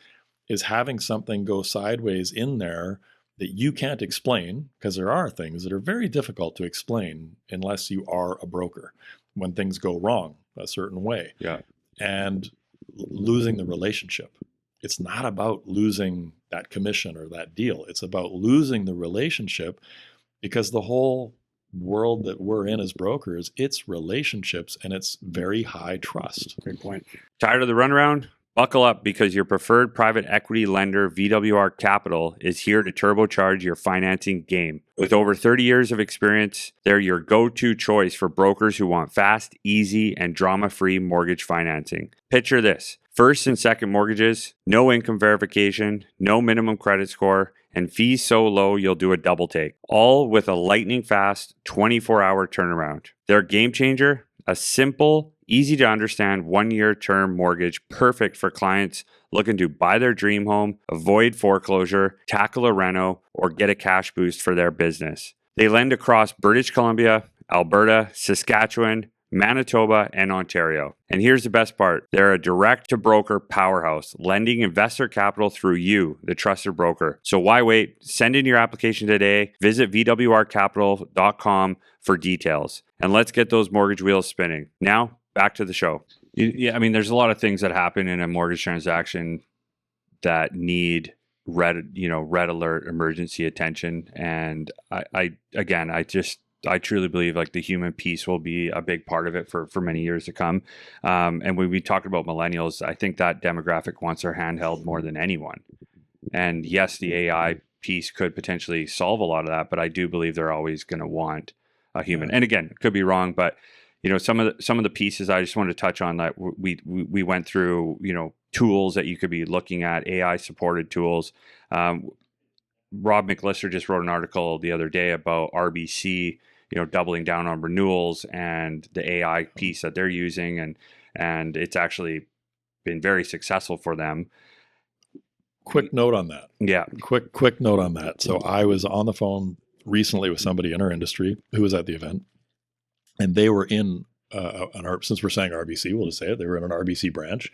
is having something go sideways in there that you can't explain, because there are things that are very difficult to explain unless you are a broker, when things go wrong a certain way. Yeah. And losing the relationship. It's not about losing that commission or that deal. It's about losing the relationship, because the whole world that we're in as brokers, it's relationships and it's very high trust. Great point. Tired of the runaround? Buckle up, because your preferred private equity lender, VWR Capital, is here to turbocharge your financing game. With over 30 years of experience, they're your go-to choice for brokers who want fast, easy, and drama-free mortgage financing. Picture this: first and second mortgages, no income verification, no minimum credit score, and fees so low you'll do a double take. All with a lightning-fast 24-hour turnaround. Their game changer? A simple, easy to understand 1-year term mortgage, perfect for clients looking to buy their dream home, avoid foreclosure, tackle a reno, or get a cash boost for their business. They lend across British Columbia, Alberta, Saskatchewan, Manitoba, and Ontario. And here's the best part: they're a direct-to-broker powerhouse, lending investor capital through you, the trusted broker. So why wait? Send in your application today. Visit VWRcapital.com for details. And let's get those mortgage wheels spinning. Now, back to the show. Yeah, I mean, there's a lot of things that happen in a mortgage transaction that need red alert emergency attention. And I truly believe like the human piece will be a big part of it for many years to come. And when we talk about millennials, I think that demographic wants their hand held more than anyone. And yes, the AI piece could potentially solve a lot of that, but I do believe they're always going to want a human. And again, could be wrong, but some of the pieces I just wanted to touch on that we went through, tools that you could be looking at, AI supported tools. Rob McLister just wrote an article the other day about RBC, doubling down on renewals and the AI piece that they're using, and it's actually been very successful for them. Quick note on that. Yeah. Quick note on that. So I was on the phone recently with somebody in our industry who was at the event, and they were in since we're saying RBC, we'll just say it. They were in an RBC branch,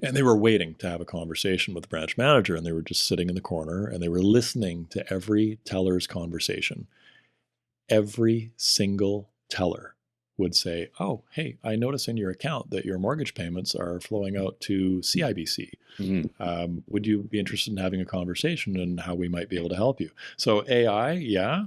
and they were waiting to have a conversation with the branch manager, and they were just sitting in the corner, and they were listening to every teller's conversation. Every single teller would say, "Oh, hey, I notice in your account that your mortgage payments are flowing out to CIBC. Mm-hmm. Would you be interested in having a conversation and how we might be able to help you?" So AI, yeah,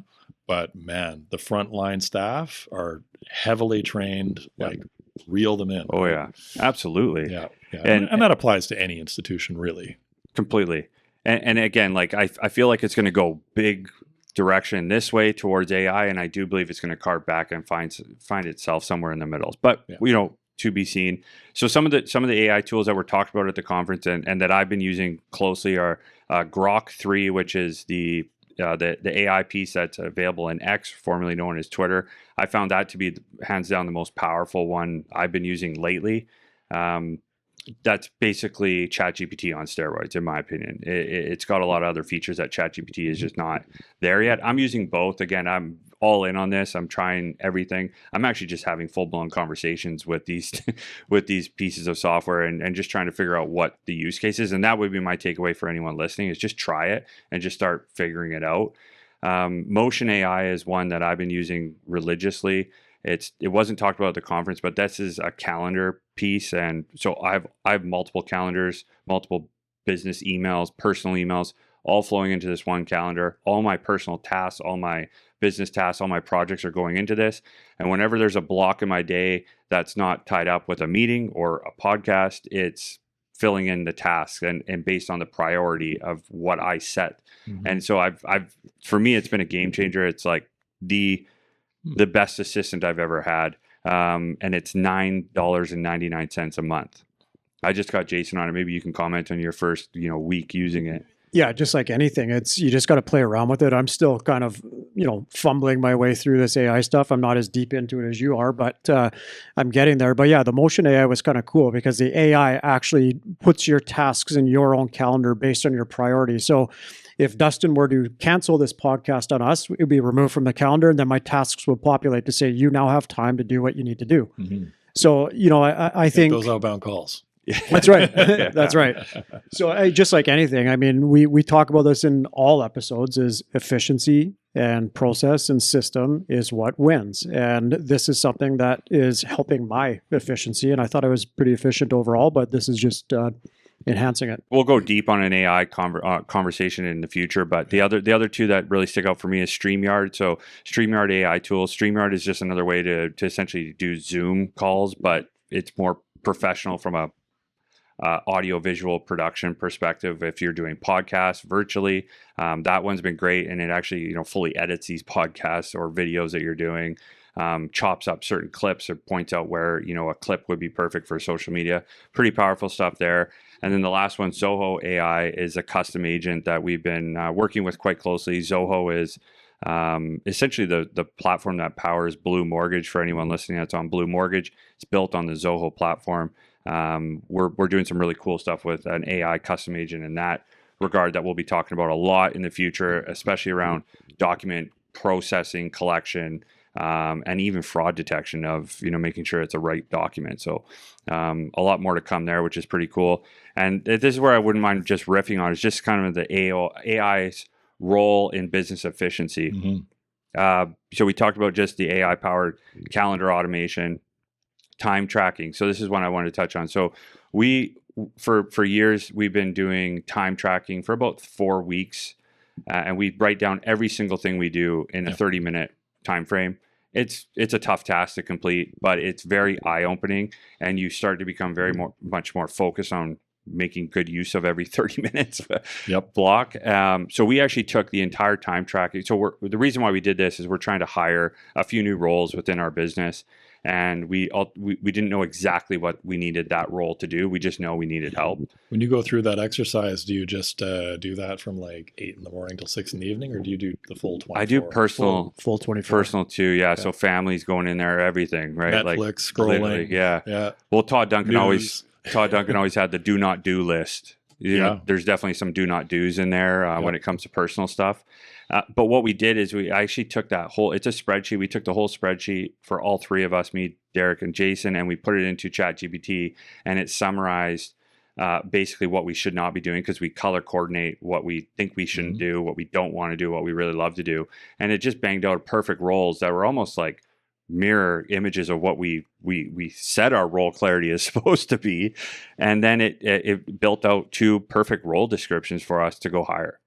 but man, the frontline staff are heavily trained, like reel them in. Oh yeah, absolutely. Yeah. And that applies to any institution, really. Completely. And again, like I feel like it's going to go big direction this way towards AI, and I do believe it's going to carve back and find itself somewhere in the middle. But to be seen. So some of the AI tools that were talked about at the conference and that I've been using closely are Grok 3, which is the AI piece that's available in X, formerly known as Twitter. I found that to be hands down the most powerful one I've been using lately. That's basically ChatGPT on steroids, in my opinion. It's got a lot of other features that ChatGPT is just not there yet. I'm using both. Again, I'm all in on this. I'm trying everything. I'm actually just having full-blown conversations with these with these pieces of software and just trying to figure out what the use case is. And that would be my takeaway for anyone listening, is just try it and just start figuring it out. Motion AI is one that I've been using religiously. It wasn't talked about at the conference, but this is a calendar piece, and so I have multiple calendars, multiple business emails, personal emails, all flowing into this one calendar. All my personal tasks, all my business tasks, all my projects are going into this. And whenever there's a block in my day that's not tied up with a meeting or a podcast, it's filling in the tasks and based on the priority of what I set. Mm-hmm. And so I've for me, it's been a game changer. It's like the best assistant I've ever had. And it's $9.99 a month. I just got Jason on it. Maybe you can comment on your first, week using it. Yeah, just like anything, you just got to play around with it. I'm still kind of, fumbling my way through this AI stuff. I'm not as deep into it as you are, but I'm getting there. But yeah, the Motion AI was kind of cool because the AI actually puts your tasks in your own calendar based on your priorities. So if Dustin were to cancel this podcast on us, it would be removed from the calendar, and then my tasks will populate to say, you now have time to do what you need to do. Mm-hmm. So, I think those outbound calls. That's right. That's right. So just like anything, I mean, we talk about this in all episodes, is efficiency and process and system is what wins. And this is something that is helping my efficiency. And I thought I was pretty efficient overall, but this is just enhancing it. We'll go deep on an AI conversation in the future, but the other two that really stick out for me is StreamYard. So StreamYard AI tool. StreamYard is just another way to essentially do Zoom calls, but it's more professional from a audio visual production perspective. If you're doing podcasts virtually, that one's been great, and it actually fully edits these podcasts or videos that you're doing. Chops up certain clips or points out where a clip would be perfect for social media. Pretty powerful stuff there. And then the last one, Zoho AI, is a custom agent that we've been working with quite closely. Zoho is essentially the platform that powers Blue Mortgage. For anyone listening that's on Blue Mortgage, it's built on the Zoho platform. We're doing some really cool stuff with an AI custom agent in that regard that we'll be talking about a lot in the future, especially around document processing, collection, and even fraud detection of making sure it's a right document. So a lot more to come there, which is pretty cool. And this is where I wouldn't mind just riffing on, is just kind of the AI's role in business efficiency. Mm-hmm. So we talked about just the AI powered calendar automation, time tracking. So this is one I wanted to touch on. So we, for years, we've been doing time tracking for about 4 weeks, and we write down every single thing we do in a 30-minute time frame. It's a tough task to complete, but it's very eye-opening, and you start to become much more focused on making good use of every 30 minutes block. So we actually took the entire time tracking. So the reason why we did this is we're trying to hire a few new roles within our business, and we didn't know exactly what we needed that role to do. We just know we needed help. When you go through that exercise, do you just do that from like 8 in the morning till 6 in the evening, or do you do the full 24? I do personal, full 24. Personal too. Yeah. So families going in there, everything, right? Netflix, like scrolling. Yeah. Well, Todd Duncan always had the do not do list. You know, there's definitely some do not do's in there when it comes to personal stuff. But what we did is I actually took it's a spreadsheet. We took the whole spreadsheet for all three of us, me, Derek, and Jason, and we put it into ChatGPT, and it summarized basically what we should not be doing, because we color coordinate what we think we shouldn't do, what we don't want to do, what we really love to do. And it just banged out perfect roles that were almost like mirror images of what we said our role clarity is supposed to be. And then it built out 2 perfect role descriptions for us to go hire.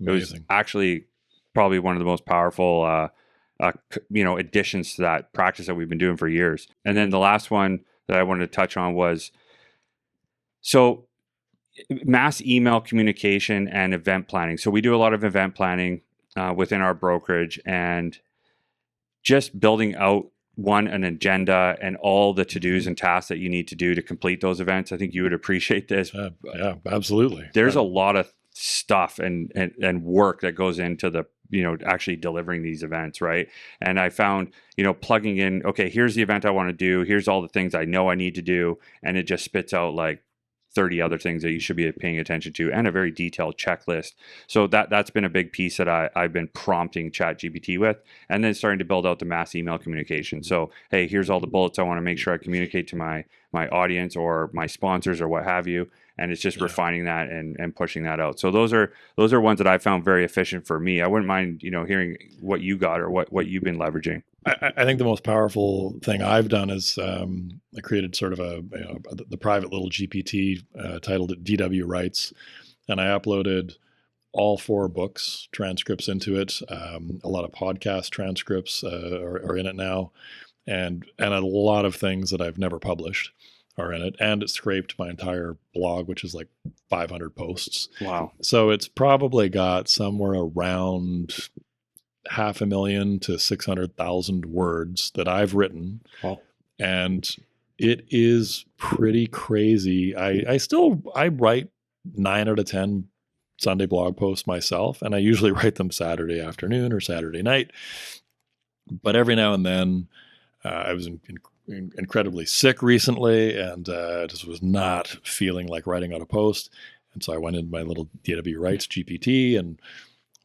Amazing. It was actually probably one of the most powerful additions to that practice that we've been doing for years. And then the last one that I wanted to touch on was, so mass email communication and event planning. So we do a lot of event planning within our brokerage, and just building out an agenda and all the to-dos and tasks that you need to do to complete those events. I think you would appreciate this. Yeah, absolutely. There's a lot of stuff and work that goes into the, actually delivering these events, right? And I found, plugging in, okay, here's the event I want to do, here's all the things I know I need to do, and it just spits out like 30 other things that you should be paying attention to, and a very detailed checklist. So that's been a big piece that I've been prompting ChatGPT with, and then starting to build out the mass email communication. So, hey, here's all the bullets I want to make sure I communicate to my audience or my sponsors or what have you. And it's just refining that and pushing that out. So those are ones that I found very efficient for me. I wouldn't mind, hearing what you got or what you've been leveraging. I think the most powerful thing I've done is I created sort of the private little GPT titled it DW Writes, and I uploaded all 4 books transcripts into it. A lot of podcast transcripts are in it now, and a lot of things that I've never published are in it, and it scraped my entire blog, which is like 500 posts. Wow. So it's probably got somewhere around 500,000 to 600,000 words that I've written. Wow. And it is pretty crazy. I write 9 out of 10 Sunday blog posts myself, and I usually write them Saturday afternoon or Saturday night. But every now and then, I was incredibly sick recently, and just was not feeling like writing out a post. And so I went into my little DW Writes GPT and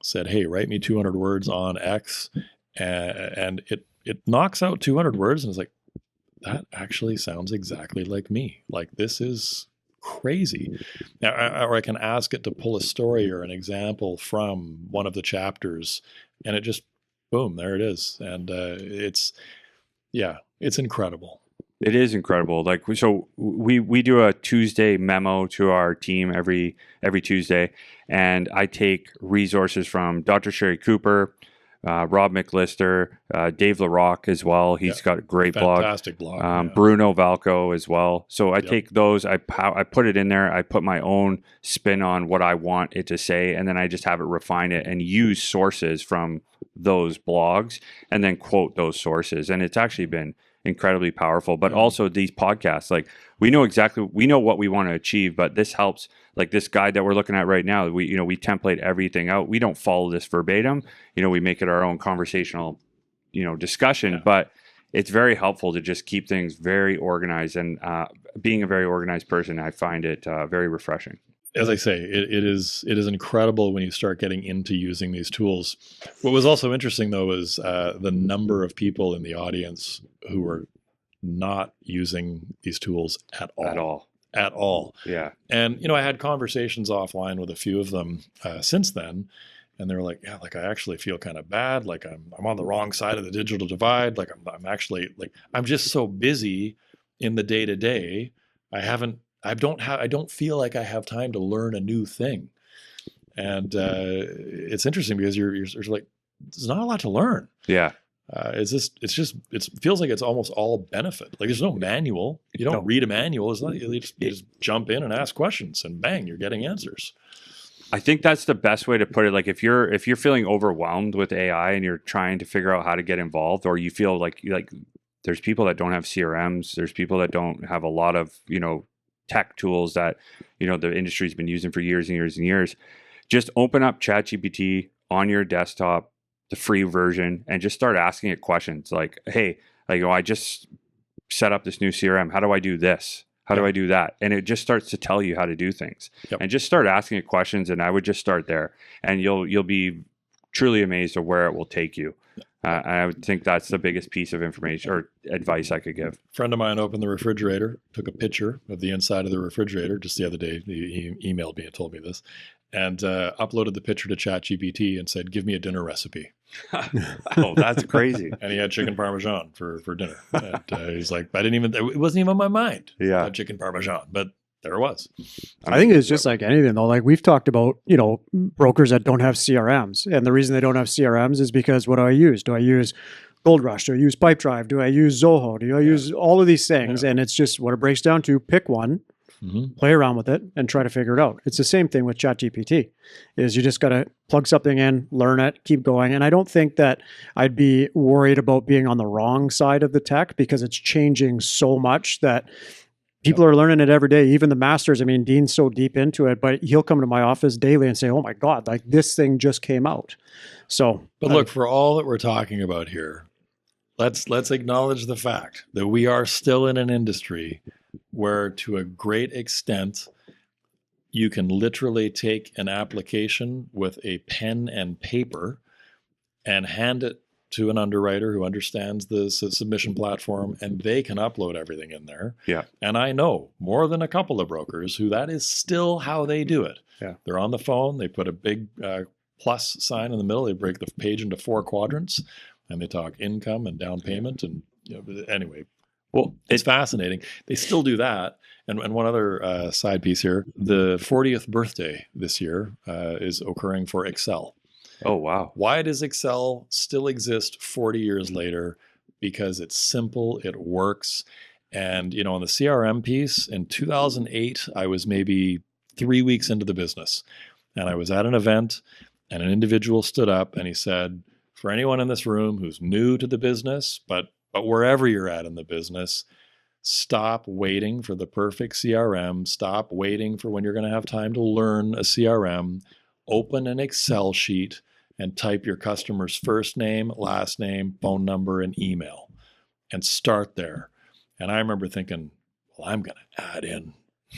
said, hey, write me 200 words on X. And it knocks out 200 words, and it's like, that actually sounds exactly like me. Like, this is crazy. Or I can ask it to pull a story or an example from one of the chapters, and it just, boom, there it is. And it's incredible. It is incredible. Like, so we do a Tuesday memo to our team every Tuesday, and I take resources from Dr. Sherry Cooper, Rob McLister, Dave LaRock as well. He's got a great fantastic blog. Bruno Valco as well. So I take those, I put it in there. I put my own spin on what I want it to say, and then I just have it refine it and use sources from those blogs and then quote those sources. And it's actually been incredibly powerful. But also these podcasts, like, we know what we want to achieve, but this helps. Like this guide that we're looking at right now, we template everything out. We don't follow this verbatim. We make it our own conversational, discussion, but it's very helpful to just keep things very organized. And being a very organized person, I find it very refreshing. As I say, it is incredible when you start getting into using these tools. What was also interesting, though, is the number of people in the audience who are not using these tools at all. Yeah. And, I had conversations offline with a few of them since then, and they were like, yeah, like, I actually feel kind of bad. Like I'm on the wrong side of the digital divide. Like I'm actually, like, I'm just so busy in the day to day, I don't feel like I have time to learn a new thing. And it's interesting because you're like, there's not a lot to learn. Yeah. It feels like it's almost all benefit. Like there's no manual. You don't read a manual. It's not, you just jump in and ask questions and bang, you're getting answers. I think that's the best way to put it. Like if you're feeling overwhelmed with AI and you're trying to figure out how to get involved, or you feel like there's people that don't have CRMs, there's people that don't have a lot of, tech tools that, the industry's been using for years and years and years. Just open up ChatGPT on your desktop, the free version, and just start asking it questions like, hey, I just set up this new CRM. How do I do this? How do I do that? And it just starts to tell you how to do things. Yep. And just start asking it questions. And I would just start there, and you'll be truly amazed at where it will take you. I would think that's the biggest piece of information or advice I could give. A friend of mine opened the refrigerator, took a picture of the inside of the refrigerator just the other day. He emailed me and told me this, and uploaded the picture to ChatGPT and said, "Give me a dinner recipe." Oh, that's crazy. And he had chicken parmesan for dinner. And he's like, it wasn't even on my mind. Yeah. Chicken parmesan, but there it was. I think it's just like anything though. Like we've talked about, brokers that don't have CRMs. And the reason they don't have CRMs is because what do I use? Do I use Gold Rush? Do I use Pipedrive? Do I use Zoho? Do I use all of these things? Yeah. And it's just what it breaks down to, pick one, play around with it, and try to figure it out. It's the same thing with ChatGPT, is you just got to plug something in, learn it, keep going. And I don't think that I'd be worried about being on the wrong side of the tech, because it's changing so much that people are learning it every day. Even the masters, Dean's so deep into it, but he'll come to my office daily and say, oh my God, like this thing just came out. So, but look, for all that we're talking about here, let's acknowledge the fact that we are still in an industry where to a great extent, you can literally take an application with a pen and paper and hand it to an underwriter who understands the submission platform, and they can upload everything in there. Yeah. And I know more than a couple of brokers who that is still how they do it. Yeah. They're on the phone, they put a big plus sign in the middle, they break the page into 4 quadrants, and they talk income and down payment. And anyway, well, it's fascinating. They still do that. And one other side piece here, the 40th birthday this year is occurring for Excel. Oh, wow. Why does Excel still exist 40 years later? Because it's simple, it works. And, on the CRM piece, in 2008, I was maybe 3 weeks into the business. And I was at an event, and an individual stood up and he said, for anyone in this room who's new to the business, but wherever you're at in the business, stop waiting for the perfect CRM. Stop waiting for when you're going to have time to learn a CRM. Open an Excel sheet and type your customer's first name, last name, phone number, and email, and start there. And I remember thinking, well, I'm going to add in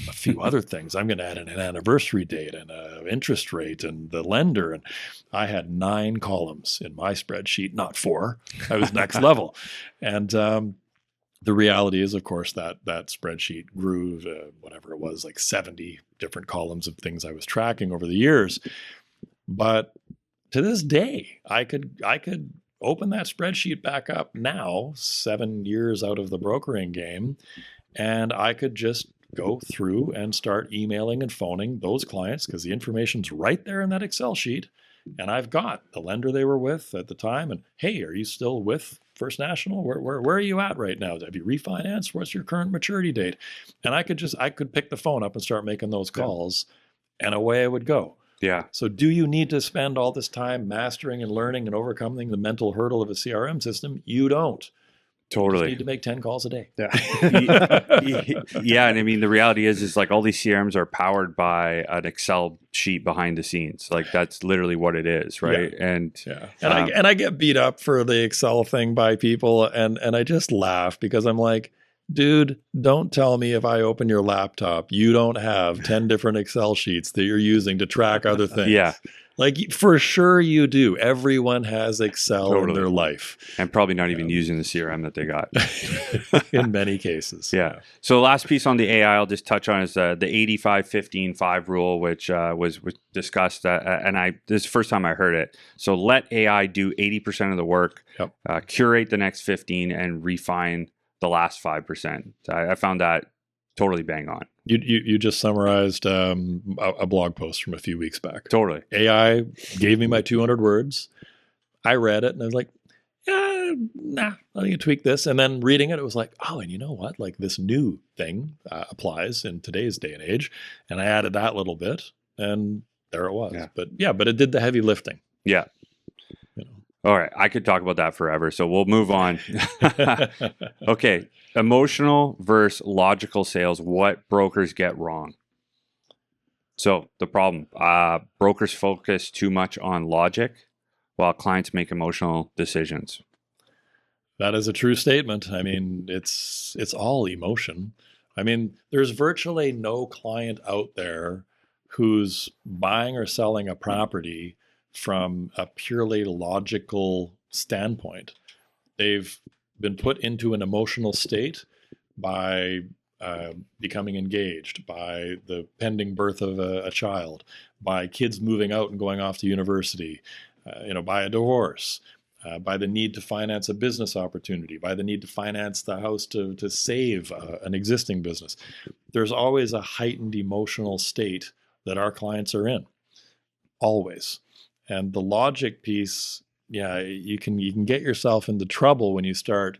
a few other things. I'm going to add in an anniversary date and an interest rate and the lender. And I had 9 columns in my spreadsheet, not 4. I was next level. And the reality is, of course, that spreadsheet grew to whatever it was, like 70 different columns of things I was tracking over the years. But to this day, I could open that spreadsheet back up now, 7 years out of the brokering game, and I could just go through and start emailing and phoning those clients because the information's right there in that Excel sheet. And I've got the lender they were with at the time. And hey, are you still with First National? Where are you at right now? Have you refinanced? What's your current maturity date? And I could pick the phone up and start making those calls, and away I would go. Yeah. So do you need to spend all this time mastering and learning and overcoming the mental hurdle of a CRM system? You don't. Totally. You just need to make 10 calls a day. Yeah. Yeah. And the reality is like all these CRMs are powered by an Excel sheet behind the scenes. Like that's literally what it is. Right. Yeah. And I get beat up for the Excel thing by people. And I just laugh because I'm like, dude, don't tell me if I open your laptop, you don't have 10 different Excel sheets that you're using to track other things. Yeah. Like for sure you do. Everyone has Excel in their life. And probably not even using the CRM that they got. In many cases. Yeah. So the last piece on the AI I'll just touch on is the 85-15-5 rule, which was discussed. And this is the first time I heard it. So let AI do 80% of the work, curate the next 15, and refine the last 5%. I found that totally bang on. You just summarized a blog post from a few weeks back. Totally. AI gave me my 200 words. I read it and I was like, yeah, nah, I need to tweak this. And then reading it, it was like, oh, and you know what? Like this new thing applies in today's day and age. And I added that little bit and there it was. Yeah. But it did the heavy lifting. Yeah. You know. All right. I could talk about that forever. So we'll move on. Okay. Emotional versus logical sales. What brokers get wrong? So the problem, brokers focus too much on logic while clients make emotional decisions. That is a true statement. I mean, it's all emotion. I mean, there's virtually no client out there who's buying or selling a property from a purely logical standpoint. They've been put into an emotional state by becoming engaged, by the pending birth of a child, by kids moving out and going off to university, by a divorce, by the need to finance a business opportunity, by the need to finance the house to save an existing business. There's always a heightened emotional state that our clients are in, always. And the logic piece, you can get yourself into trouble when you start,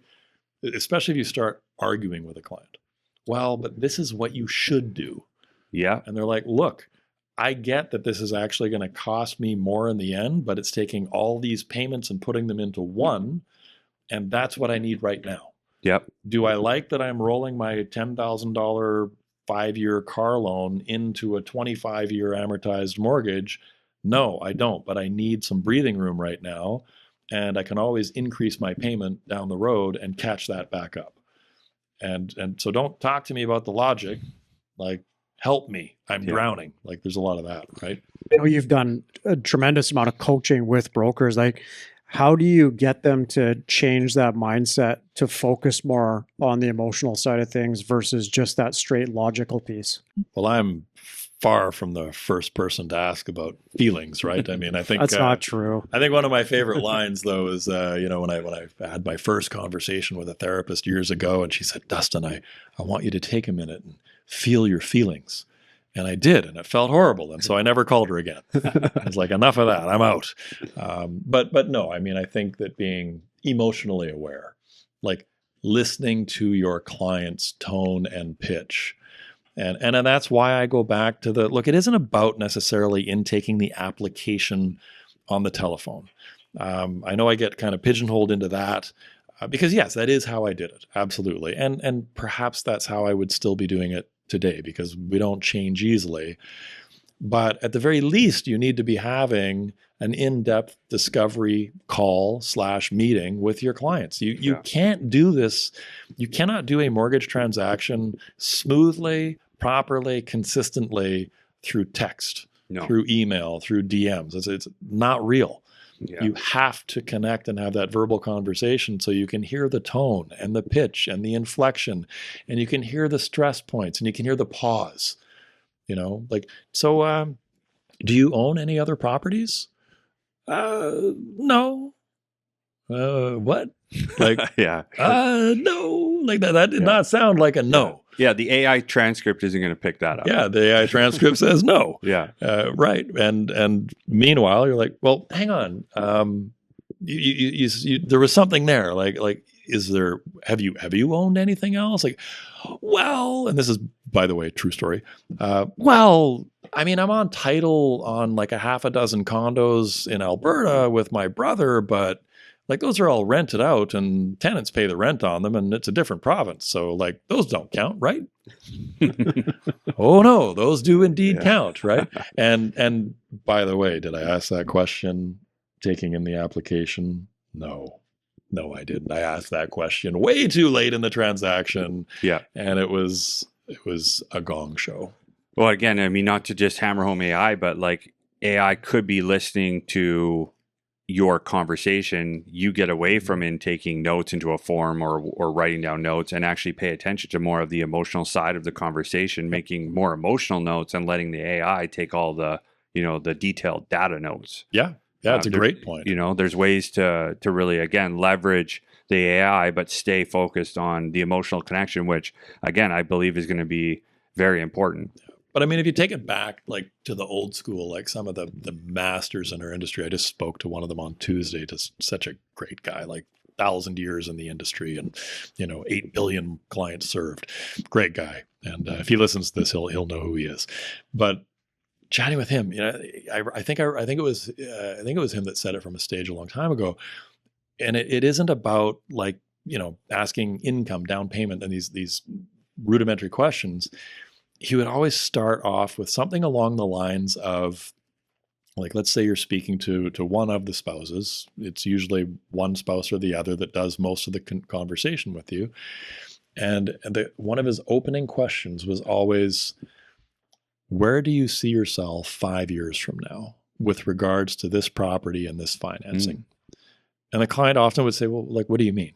especially if you start arguing with a client. Well, but this is what you should do. Yeah. And they're like, look, I get that this is actually going to cost me more in the end, but it's taking all these payments and putting them into one, and that's what I need right now. Yep. Do I like that I'm rolling my $10,000 5-year car loan into a 25-year amortized mortgage? No, I don't, but I need some breathing room right now, and I can always increase my payment down the road and catch that back up. And so don't talk to me about the logic, like, help me, I'm drowning. Like there's a lot of that, right? I know you've done a tremendous amount of coaching with brokers. Like, how do you get them to change that mindset to focus more on the emotional side of things versus just that straight logical piece? Well, I'm far from the first person to ask about feelings, right? I mean, I think that's not true. I think one of my favorite lines, though, is when I had my first conversation with a therapist years ago, and she said, "Dustin, I want you to take a minute and feel your feelings." And I did, and it felt horrible, and so I never called her again. I was like, enough of that, I'm out. But no, I mean, I think that being emotionally aware, like listening to your client's tone and pitch. And that's why I go back to look, it isn't about necessarily intaking the application on the telephone. I know I get kind of pigeonholed into that because, yes, that is how I did it. Absolutely. And perhaps that's how I would still be doing it today because we don't change easily. But at the very least, you need to be having an in-depth discovery call / meeting with your clients. You can't do this. You cannot do a mortgage transaction smoothly, properly, consistently through text, through email, through DMs. It's not real. Yeah. You have to connect and have that verbal conversation so you can hear the tone and the pitch and the inflection, and you can hear the stress points and you can hear the pause. So do you own any other properties? No. What? Like, no. Like that did not sound like a no. Yeah, the AI transcript isn't going to pick that up. Yeah, the AI transcript says no. Yeah. Right. And meanwhile, you're like, well, hang on. There was something there. Like, have you owned anything else? Like, well, and this is, by the way, true story. Well, I mean, I'm on title on like a half a dozen condos in Alberta with my brother, but like those are all rented out and tenants pay the rent on them and it's a different province. So like those don't count, right? Oh no, those do indeed count, right? And by the way, did I ask that question taking in the application? No, I didn't. I asked that question way too late in the transaction. Yeah. And it was a gong show. Well, again, I mean, not to just hammer home AI, but like AI could be listening to your conversation. You get away from taking notes into a form or writing down notes and actually pay attention to more of the emotional side of the conversation, making more emotional notes and letting the AI take all the, the detailed data notes. Yeah. Yeah, it's a great point. There's ways to really, again, leverage the AI, but stay focused on the emotional connection, which, again, I believe is going to be very important. But I mean, if you take it back like to the old school, like some of the masters in our industry, I just spoke to one of them on Tuesday, just such a great guy, like 1,000 years in the industry and 8 billion clients served. Great guy. And if he listens to this, he'll know who he is. But chatting with him, I think it was him that said it from a stage a long time ago. And it isn't about like, asking income, down payment, and these rudimentary questions. He would always start off with something along the lines of, like, let's say you're speaking to one of the spouses. It's usually one spouse or the other that does most of the conversation with you. And one of his opening questions was always, where do you see yourself 5 years from now with regards to this property and this financing? And the client often would say, well, like, what do you mean?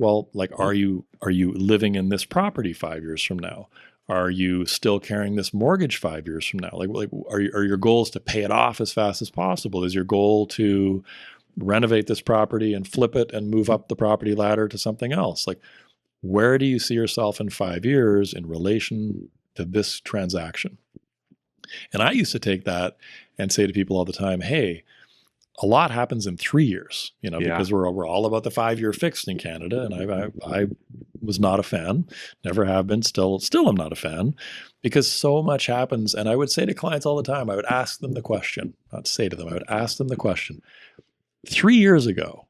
Well, like, are you living in this property 5 years from now? Are you still carrying this mortgage 5 years from now? Like are your goals to pay it off as fast as possible? Is your goal to renovate this property and flip it and move up the property ladder to something else? Like, where do you see yourself in 5 years in relation to this transaction? And I used to take that and say to people all the time, hey, a lot happens in 3 years, because we're all about the 5-year fixed in Canada. And I was not a fan, never have been, still I'm not a fan, because so much happens. And I would say to clients all the time, I would ask them the question, not say to them, I would ask them the question, 3 years ago,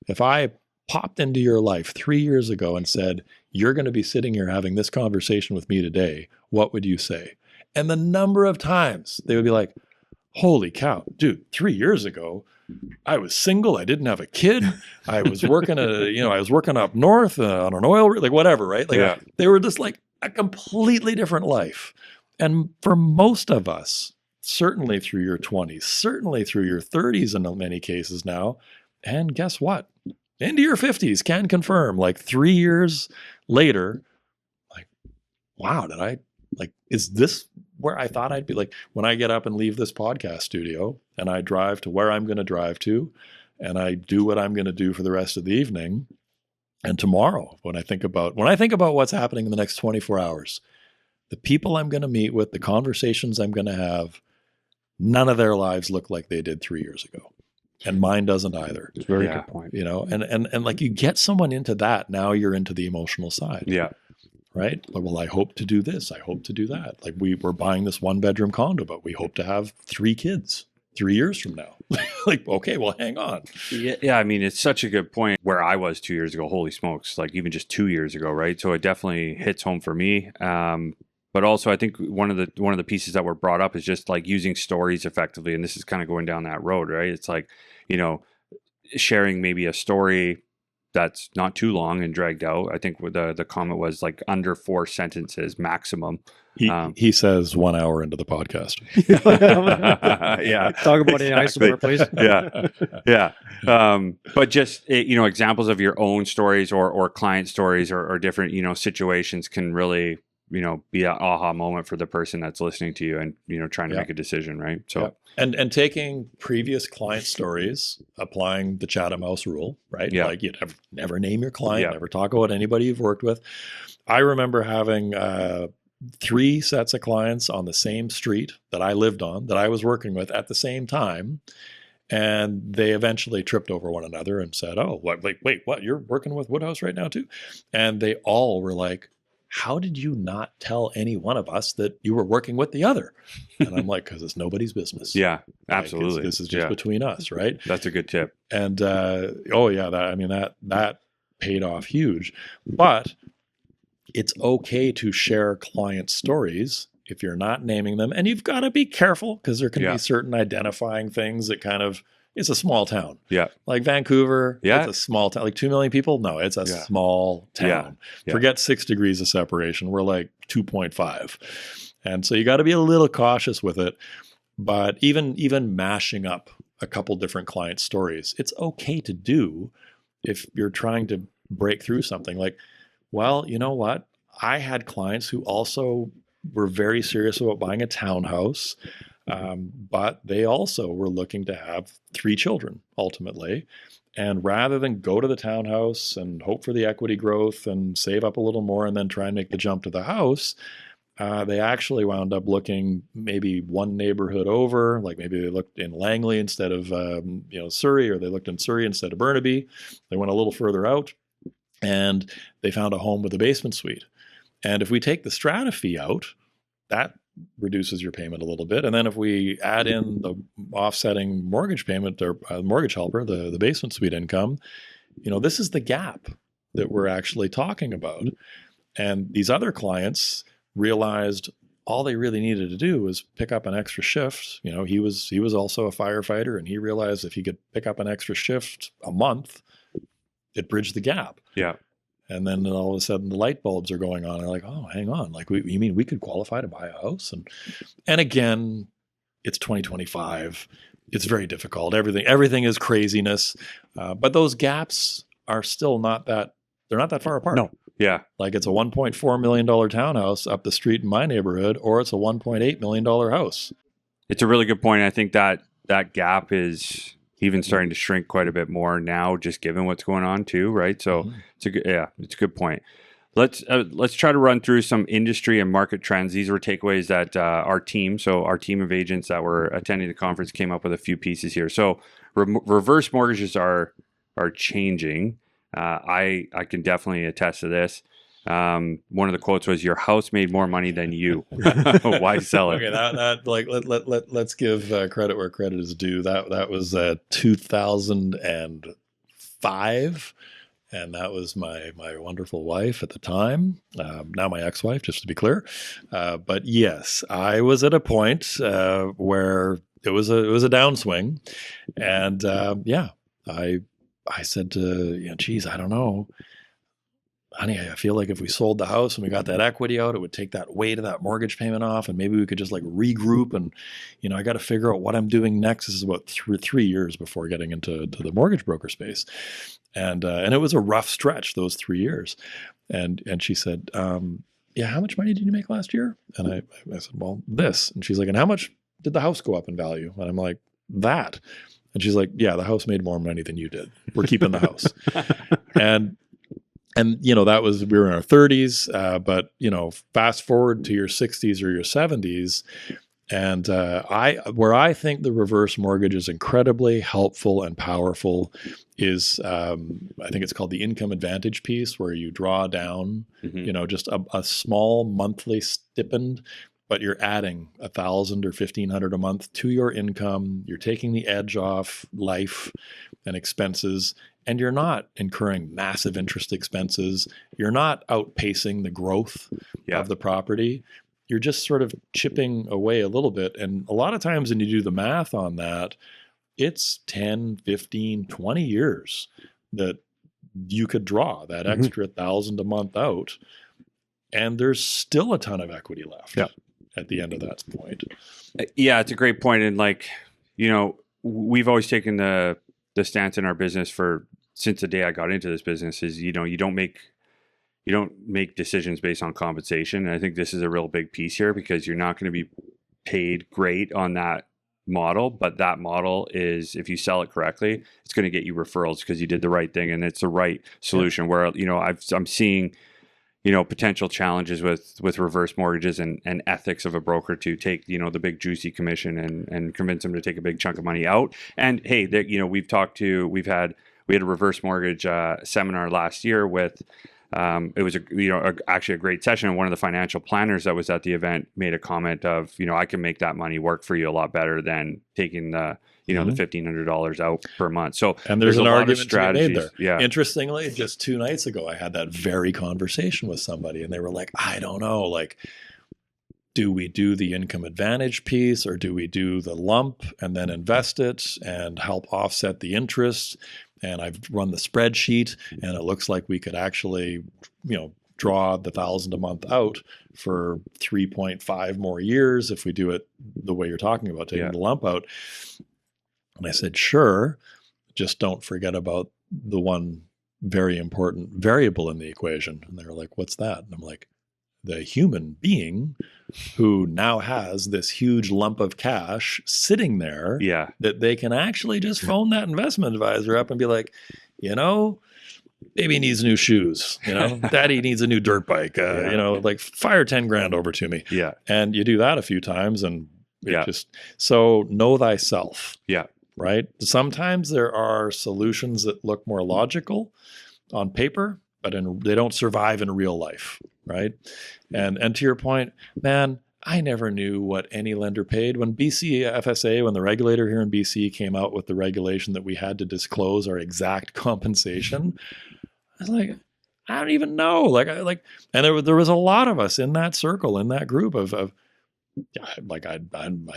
if I popped into your life 3 years ago and said, you're going to be sitting here having this conversation with me today, what would you say? And the number of times they would be like, holy cow, dude, 3 years ago, I was single. I didn't have a kid. I was working I was working up north on an oil rig, like whatever, right? Like they were just like a completely different life. And for most of us, certainly through your 20s, certainly through your 30s in many cases now, and guess what? Into your 50s, can confirm, like 3 years later, like, wow, is this where I thought I'd be? Like, when I get up and leave this podcast studio and I drive to where I'm going to drive to, and I do what I'm going to do for the rest of the evening, and tomorrow, when I think about what's happening in the next 24 hours, the people I'm going to meet with, the conversations I'm going to have, none of their lives look like they did 3 years ago. And mine doesn't either. It's a very good point. And like, you get someone into that, now you're into the emotional side. Yeah. Right? Well, I hope to do this. I hope to do that. Like, we're buying this 1-bedroom condo, but we hope to have 3 kids 3 years from now. Like, okay, well, hang on. Yeah. I mean, it's such a good point. Where I was 2 years ago, holy smokes, like even just 2 years ago, right? So it definitely hits home for me. But also, I think one of the pieces that were brought up is just like using stories effectively. And this is kind of going down that road, right? It's like, sharing maybe a story that's not too long and dragged out. I think the comment was like under 4 sentences maximum. He says 1 hour into the podcast. Yeah. Talk about AI some more, please. Yeah. But just, examples of your own stories or client stories or different, situations can really, be an aha moment for the person that's listening to you and, trying to make a decision, right? So, and taking previous client stories, applying the Chatham House rule, right? Yeah. Like, you never name your client, never talk about anybody you've worked with. I remember having 3 sets of clients on the same street that I lived on, that I was working with at the same time. And they eventually tripped over one another and said, oh, wait, what? You're working with Woodhouse right now too? And they all were like, how did you not tell any one of us that you were working with the other? And I'm like, because it's nobody's business. Yeah, absolutely. This is just between us, right? That's a good tip. And that paid off huge. But it's okay to share client stories if you're not naming them. And you've got to be careful, because there can be certain identifying things that kind of, it's a small town. Yeah. Like Vancouver, it's a small town. Like 2 million people? No, it's a small town. Yeah. Forget 6 degrees of separation. We're like 2.5. And so you got to be a little cautious with it. But even mashing up a couple different client stories, it's okay to do if you're trying to break through something. Like, well, you know what? I had clients who also were very serious about buying a townhouse. But they also were looking to have 3 children ultimately. And rather than go to the townhouse and hope for the equity growth and save up a little more and then try and make the jump to the house, they actually wound up looking maybe one neighborhood over, like maybe they looked in Langley instead of Surrey, or they looked in Surrey instead of Burnaby. They went a little further out, and they found a home with a basement suite. And if we take the strata fee out, that reduces your payment a little bit. And then if we add in the offsetting mortgage payment or mortgage helper, the basement suite income, this is the gap that we're actually talking about. And these other clients realized all they really needed to do was pick up an extra shift. He was also a firefighter, and he realized if he could pick up an extra shift a month, it bridged the gap. Yeah. And then all of a sudden the light bulbs are going on. They're like, oh, hang on. Like, you mean we could qualify to buy a house? And again, it's 2025. It's very difficult. Everything is craziness. But those gaps are still they're not that far apart. No. Yeah. Like it's a $1.4 million townhouse up the street in my neighborhood, or it's a $1.8 million house. It's a really good point. I think that gap is even starting to shrink quite a bit more now, just given what's going on too, right? So it's a good point. Let's try to run through some industry and market trends. These were takeaways that our team of agents that were attending the conference came up with a few pieces here. So reverse mortgages are changing. I can definitely attest to this. One of the quotes was, "Your house made more money than you. Why sell it?" Okay, let's give credit where credit is due. That was 2005, and that was my wonderful wife at the time. Now my ex-wife, just to be clear. But yes, I was at a point where it was a downswing, and I said to geez, I don't know. Honey, I feel like if we sold the house and we got that equity out, it would take that weight of that mortgage payment off, and maybe we could just like regroup. And I got to figure out what I'm doing next. This is about 3 years before getting into the mortgage broker space, and it was a rough stretch those 3 years. And she said, "Yeah, how much money did you make last year?" And I said, "Well, this." And she's like, "And how much did the house go up in value?" And I'm like, "That." And she's like, "Yeah, the house made more money than you did. We're keeping the house." And that was, we were in our 30s, but fast forward to your 60s or your 70s, and where I think the reverse mortgage is incredibly helpful and powerful is, I think it's called the income advantage piece, where you draw down, just a small monthly stipend, but you're adding $1,000 or $1,500 a month to your income. You're taking the edge off life and expenses, and you're not incurring massive interest expenses. You're not outpacing the growth of the property. You're just sort of chipping away a little bit. And a lot of times when you do the math on that, it's 10, 15, 20 years that you could draw that extra $1,000 a month out. And there's still a ton of equity left at the end of that point. Yeah, it's a great point. And we've always taken the stance in our business since the day I got into this business is, you don't make decisions based on compensation. And I think this is a real big piece here, because you're not going to be paid great on that model, but that model is, if you sell it correctly, it's going to get you referrals because you did the right thing and it's the right solution. Where, I'm seeing, potential challenges with reverse mortgages and ethics of a broker to take, the big juicy commission and convince them to take a big chunk of money out. And hey, we had a reverse mortgage seminar last year with, it was actually a great session. And one of the financial planners that was at the event made a comment of, I can make that money work for you a lot better than taking the $1,500 out per month. So and there's an argument to be made there. Yeah. Interestingly, just 2 nights ago, I had that very conversation with somebody, and they were like, I don't know, like, do we do the income advantage piece, or do we do the lump and then invest it and help offset the interest? And I've run the spreadsheet, and it looks like we could actually, draw the $1,000 a month out for 3.5 more years if we do it the way you're talking about, taking the lump out. And I said, sure, just don't forget about the one very important variable in the equation. And they were like, what's that? And I'm like, the human being who now has this huge lump of cash sitting there Yeah. that they can actually just phone that investment advisor up and be like, you know, baby needs new shoes, you know, daddy needs a new dirt bike, Yeah. you know, like fire 10 grand over to me. Yeah. And you do that a few times and it Yeah. just, so know thyself. Yeah. Right. Sometimes there are solutions that look more logical on paper, but they don't survive in real life. Right. And to your point, man, I never knew what any lender paid. When BC FSA, when the regulator here in BC came out with the regulation that we had to disclose our exact compensation, I was like, I don't even know. And there was a lot of us in that circle, in that group of like, I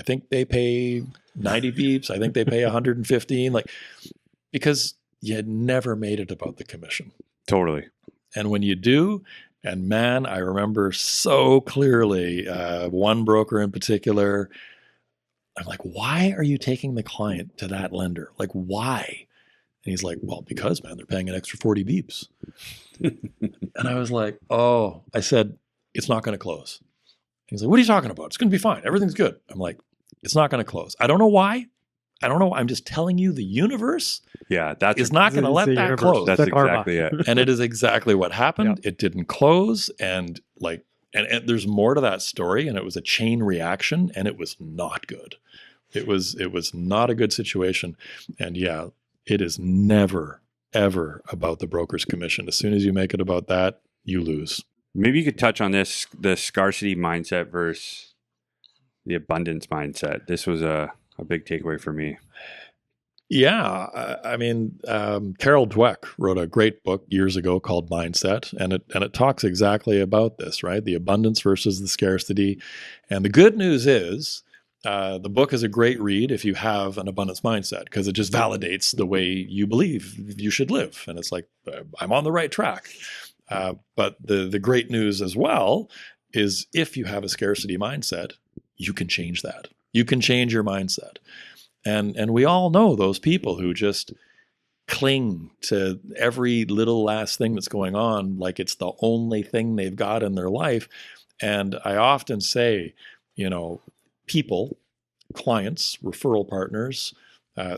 think they pay 90 beeps. I think they pay 115, like, because you had never made it about the commission. Totally. And when you do, and man, I remember so clearly, one broker in particular, I'm like, why are you taking the client to that lender? Like, why? And he's like, well, because, man, they're paying an extra 40 beeps. And I was like, oh, I said, it's not going to close. He's like, what are you talking about? It's going to be fine. Everything's good. I'm like, it's not going to close. I don't know why. I don't know. I'm just telling you the universe is not going to let that close. That's exactly it. And it is exactly what happened. Yeah. It didn't close. And like, and there's more to that story. And it was a chain reaction and it was not good. It was not a good situation. And yeah, it is never, ever about the broker's commission. As soon as you make it about that, you lose. Maybe you could touch on this, the scarcity mindset versus the abundance mindset. This was a big takeaway for me. Yeah. I mean, Carol Dweck wrote a great book years ago called Mindset, and it talks exactly about this, right? The abundance versus the scarcity. And the good news is the book is a great read if you have an abundance mindset, because it just validates the way you believe you should live. And it's like, I'm on the right track. But the great news as well is if you have a scarcity mindset, you can change that. You can change your mindset. And we all know those people who just cling to every little last thing that's going on like it's the only thing they've got in their life. And I often say, you know, people, clients, referral partners,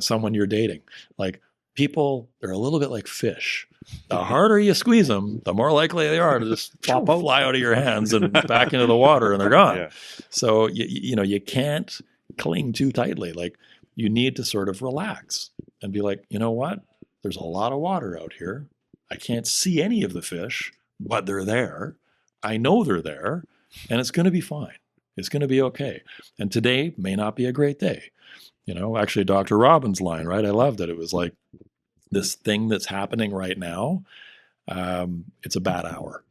someone you're dating, like people, they're a little bit like fish. The harder you squeeze them, the more likely they are to just fly out of your hands and back into the water and they're gone. Yeah. So, you know, you can't cling too tightly. Like you need to sort of relax and be like, you know what? There's a lot of water out here. I can't see any of the fish, but they're there. I know they're there and it's going to be fine. It's going to be okay. And today may not be a great day. You know, actually Dr. Robin's line, right? I loved it. It was like, this thing that's happening right now, it's a bad hour.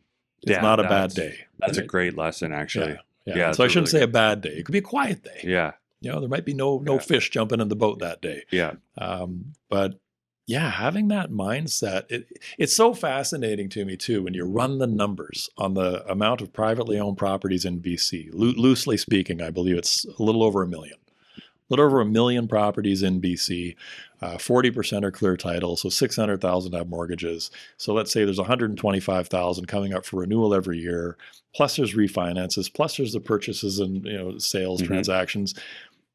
It's not a bad day. That's a great lesson, actually. Yeah. So I shouldn't say a bad day. It could be a quiet day. Yeah. You know, there might be no fish jumping in the boat that day. Yeah. But yeah, having that mindset, it's so fascinating to me too, when you run the numbers on the amount of privately owned properties in BC. Loosely speaking, I believe it's a little over 1 million. A little over 1 million properties in BC. 40% are clear title, so 600,000 have mortgages. So let's say there's 125,000 coming up for renewal every year. Plus there's refinances. Plus there's the purchases and sales transactions.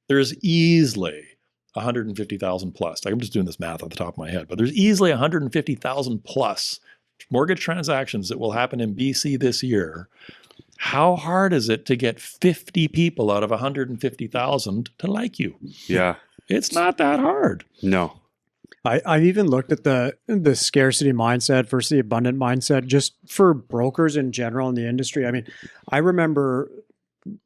There's easily 150,000 plus. I'm just doing this math off the top of my head, but there's easily 150,000 plus mortgage transactions that will happen in BC this year. How hard is it to get 50 people out of 150,000 to like you? Yeah. It's not that hard. No. I've even looked at the scarcity mindset versus the abundant mindset just for brokers in general in the industry. I mean, I remember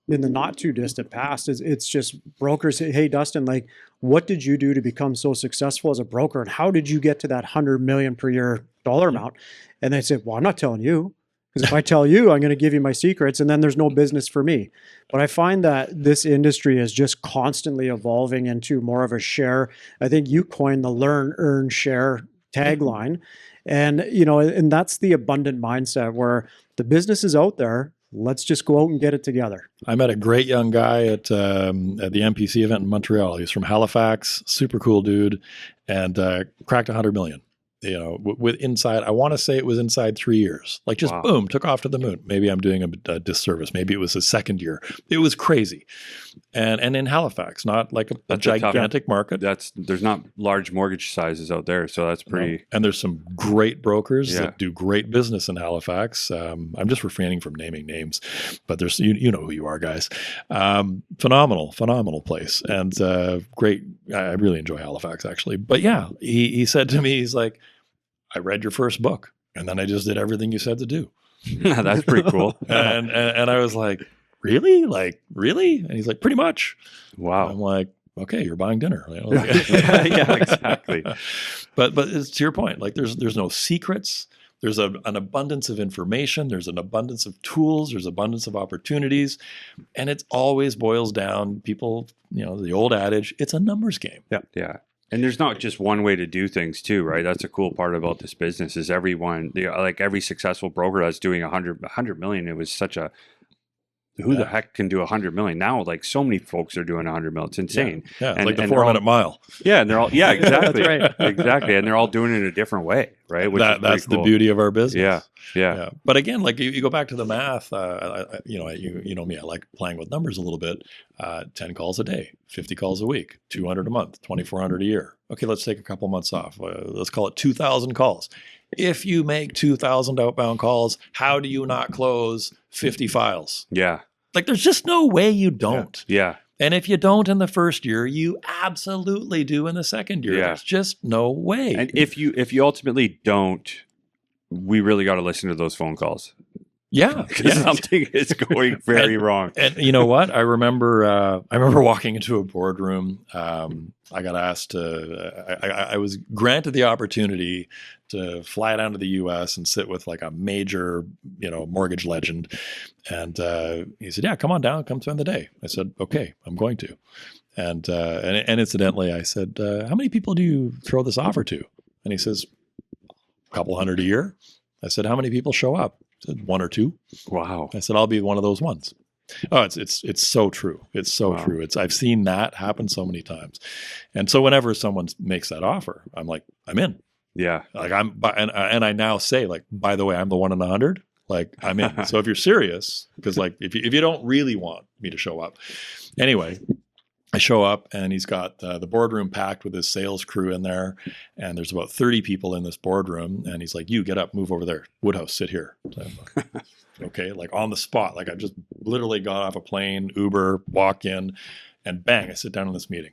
in the not too distant past, it's just brokers say, hey, Dustin, like, what did you do to become so successful as a broker? And how did you get to that 100 million per year dollar amount? And they said, well, I'm not telling you. Because if I tell you, I'm going to give you my secrets and then there's no business for me. But I find that this industry is just constantly evolving into more of a share. I think you coined the learn, earn, share tagline. And, and that's the abundant mindset where the business is out there. Let's just go out and get it together. I met a great young guy at the MPC event in Montreal. He's from Halifax, super cool dude, and cracked 100 million. with inside, I want to say it was inside 3 years, like just boom, took off to the moon. Maybe I'm doing a disservice. Maybe it was his second year. It was crazy. And in Halifax, not like a gigantic market. There's not large mortgage sizes out there. So that's pretty. No. And there's some great brokers that do great business in Halifax. I'm just refraining from naming names, but there's, you know who you are, guys. Phenomenal place. And great. I really enjoy Halifax, actually. But yeah, he said to me, he's like, I read your first book and then I just did everything you said to do. That's pretty cool. and I was like, really? Like, really? And he's like, pretty much. Wow. I'm like, okay, you're buying dinner. Yeah, exactly. But it's to your point, like there's no secrets. There's an abundance of information. There's an abundance of tools. There's abundance of opportunities. And it always boils down, people, the old adage, it's a numbers game. Yeah. Yeah. And there's not just one way to do things too, right? That's a cool part about this business is everyone, like every successful broker that's doing 100 million, it was such a, who the heck can do 100 million? Now, like so many folks are doing 100 million. It's insane. Yeah. It's like the 4-minute mile. Yeah. And they're all, exactly. That's right. Exactly. And they're all doing it in a different way, right? Which that's cool. The beauty of our business. Yeah. But again, like you go back to the math, you know me, I like playing with numbers a little bit. 10 calls a day, 50 calls a week, 200 a month, 2,400 a year. Okay, let's take a couple months off. Let's call it 2,000 calls. If you make 2,000 outbound calls, how do you not close 50 files? Yeah. Like there's just no way you don't. Yeah. And if you don't in the first year, you absolutely do in the second year. Yeah. There's just no way. And if you ultimately don't, we really got to listen to those phone calls. Yeah. Something is going very wrong. And you know what? I remember walking into a boardroom. I got asked I was granted the opportunity to fly down to the US and sit with like a major, mortgage legend. And he said, yeah, come on down, come spend the day. I said, okay, I'm going to. And incidentally, I said, how many people do you throw this offer to? And he says, a couple hundred a year. I said, how many people show up? He said, 1 or 2. Wow. I said, I'll be one of those ones. Oh, it's so true. It's so true. I've seen that happen so many times. And so whenever someone makes that offer, I'm like, I'm in. Yeah. Like and I now say like, by the way, I'm the 1 in 100. Like I'm in. So if you're serious, because like if you don't really want me to show up, anyway, I show up and he's got the boardroom packed with his sales crew in there, and there's about 30 people in this boardroom, and he's like, "You get up, move over there, Woodhouse, sit here." So I'm like, okay, like on the spot, like I just literally got off a plane, Uber, walk in, and bang, I sit down in this meeting.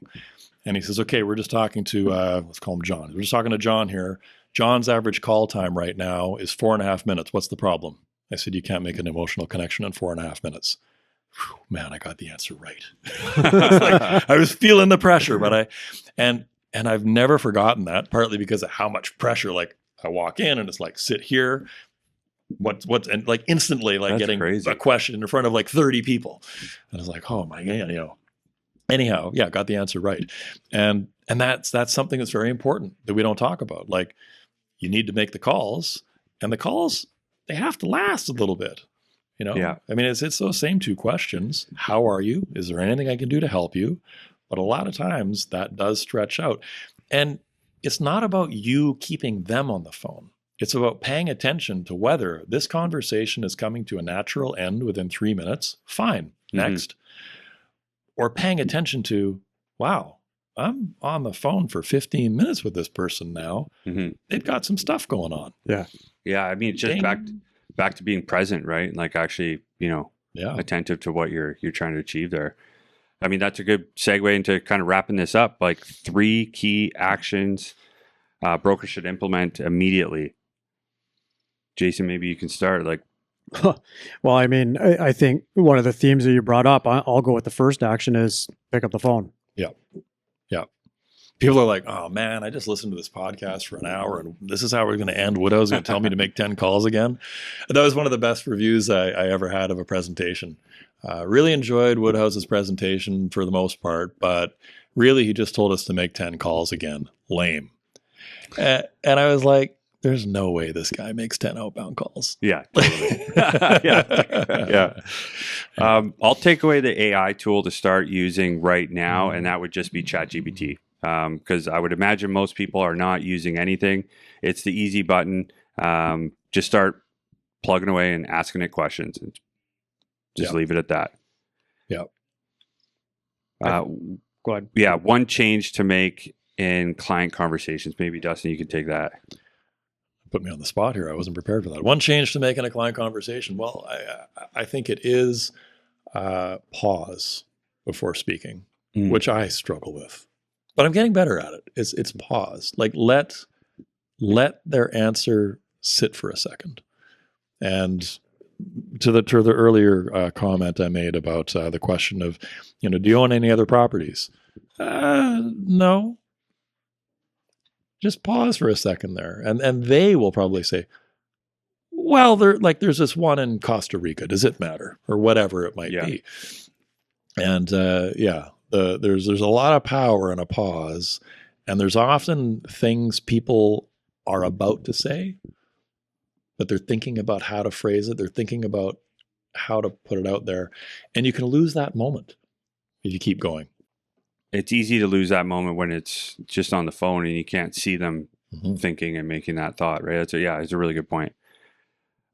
And he says, okay, we're just talking to, let's call him John. We're just talking to John here. John's average call time right now is 4.5 minutes. What's the problem? I said, you can't make an emotional connection in 4.5 minutes. Whew, man, I got the answer right. I was feeling the pressure, but and I've never forgotten that, partly because of how much pressure, like I walk in and it's like, sit here. What's and like instantly like that's getting crazy. A question in front of like 30 people. And I was like, oh my God, Anyhow, yeah, got the answer right. And that's something that's very important that we don't talk about. Like you need to make the calls, and the calls, they have to last a little bit. Yeah. I mean, it's those same 2 questions. How are you? Is there anything I can do to help you? But a lot of times that does stretch out. And it's not about you keeping them on the phone. It's about paying attention to whether this conversation is coming to a natural end within 3 minutes. Fine. Next. Or paying attention to, wow, I'm on the phone for 15 minutes with this person now. They've got some stuff going on. Yeah. Yeah. I mean, it's just back to being present, right? Like actually, attentive to what you're trying to achieve there. I mean, that's a good segue into kind of wrapping this up. Like 3 key actions brokers should implement immediately. Jason, maybe you can start. Like, well, I mean, I think one of the themes that you brought up, I'll go with the first action is pick up the phone. Yeah. Yeah. People are like, oh man, I just listened to this podcast for an hour and this is how we're going to end. Woodhouse going to tell me to make 10 calls again. And that was one of the best reviews I ever had of a presentation. Really enjoyed Woodhouse's presentation for the most part, but really he just told us to make 10 calls again. Lame. And I was like, there's no way this guy makes 10 outbound calls. Yeah, totally. Yeah. I'll take away the AI tool to start using right now, and that would just be ChatGPT. because I would imagine most people are not using anything. It's the easy button. Just start plugging away and asking it questions, and just leave it at that. Yeah. Go ahead. Yeah, one change to make in client conversations. Maybe Dustin, you could take that. Put me on the spot here. I wasn't prepared for that. One change to make in a client conversation. Well, I think it is pause before speaking, which I struggle with, but I'm getting better at it. It's pause. Like let their answer sit for a second. And to the earlier comment I made about the question of, do you own any other properties? No. Just pause for a second there, and they will probably say, well, there's this one in Costa Rica. Does it matter? Or whatever it might be. And there's a lot of power in a pause, and there's often things people are about to say, but they're thinking about how to phrase it. They're thinking about how to put it out there, and you can lose that moment if you keep going. It's easy to lose that moment when it's just on the phone and you can't see them thinking and making that thought, right? It's a really good point.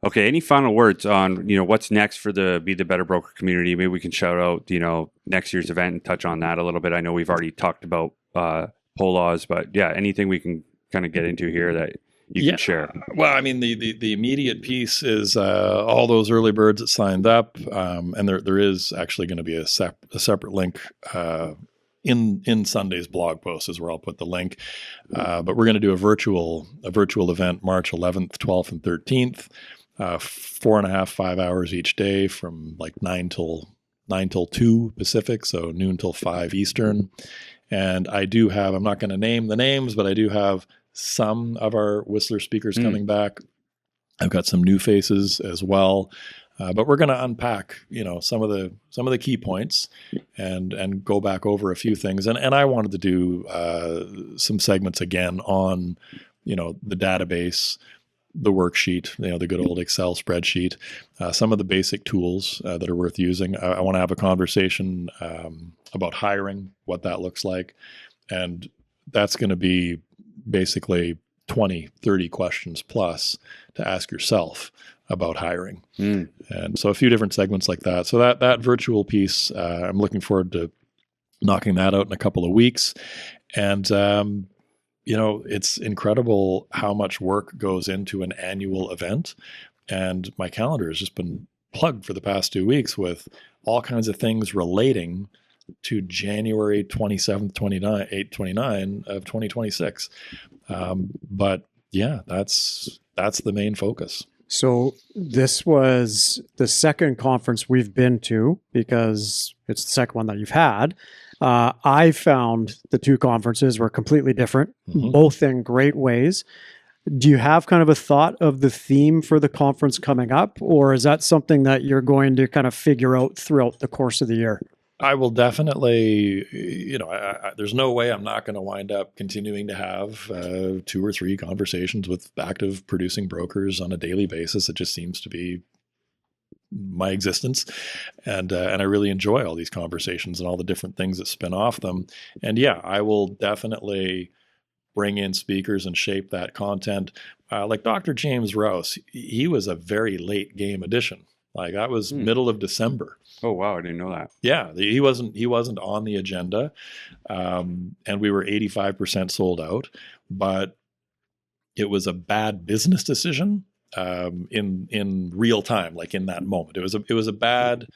Okay, any final words on, what's next for the Be the Better Broker community? Maybe we can shout out, next year's event and touch on that a little bit. I know we've already talked about poll laws, but anything we can kind of get into here that you can share. Well, I mean, the immediate piece is all those early birds that signed up, and there is actually going to be a separate link in Sunday's blog post is where I'll put the link. But we're going to do a virtual event March 11th, 12th, and 13th, 4.5, 5 hours each day from like 9 till 2 Pacific, so noon till 5 Eastern. And I'm not going to name the names, but I do have some of our Whistler speakers coming back. I've got some new faces as well. But we're going to unpack, some of the key points and go back over a few things. And I wanted to do some segments again on, the database, the worksheet, the good old Excel spreadsheet, some of the basic tools that are worth using. I want to have a conversation about hiring, what that looks like. And that's going to be basically 20, 30 questions plus to ask yourself about hiring. And so a few different segments like that. So that virtual piece, I'm looking forward to knocking that out in a couple of weeks. And, it's incredible how much work goes into an annual event. And my calendar has just been plugged for the past 2 weeks with all kinds of things relating to January 27th, 29 of 2026. But yeah, that's the main focus. So this was the second conference we've been to because it's the second one that you've had. I found the two conferences were completely different, both in great ways. Do you have kind of a thought of the theme for the conference coming up, or is that something that you're going to kind of figure out throughout the course of the year? I will definitely, there's no way I'm not going to wind up continuing to have 2 or 3 conversations with active producing brokers on a daily basis. It just seems to be my existence. And I really enjoy all these conversations and all the different things that spin off them. And yeah, I will definitely bring in speakers and shape that content. Like Dr. James Rouse, he was a very late game addition. Like that was middle of December. Oh, wow. I didn't know that. Yeah. He wasn't on the agenda. And we were 85% sold out, but it was a bad business decision in real time, like in that moment. It was a bad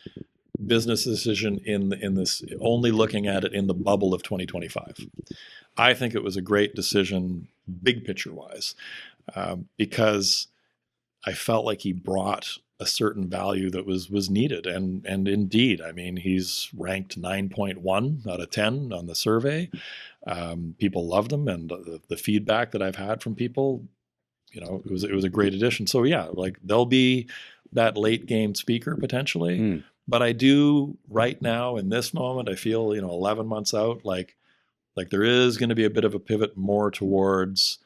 business decision in this, only looking at it in the bubble of 2025. I think it was a great decision, big picture wise, because I felt like he brought a certain value that was needed. And indeed, I mean, he's ranked 9.1 out of 10 on the survey. People loved him, and the feedback that I've had from people, it was a great addition. So yeah, like there'll be that late game speaker potentially, but I do right now in this moment, I feel, 11 months out, like there is going to be a bit of a pivot more towards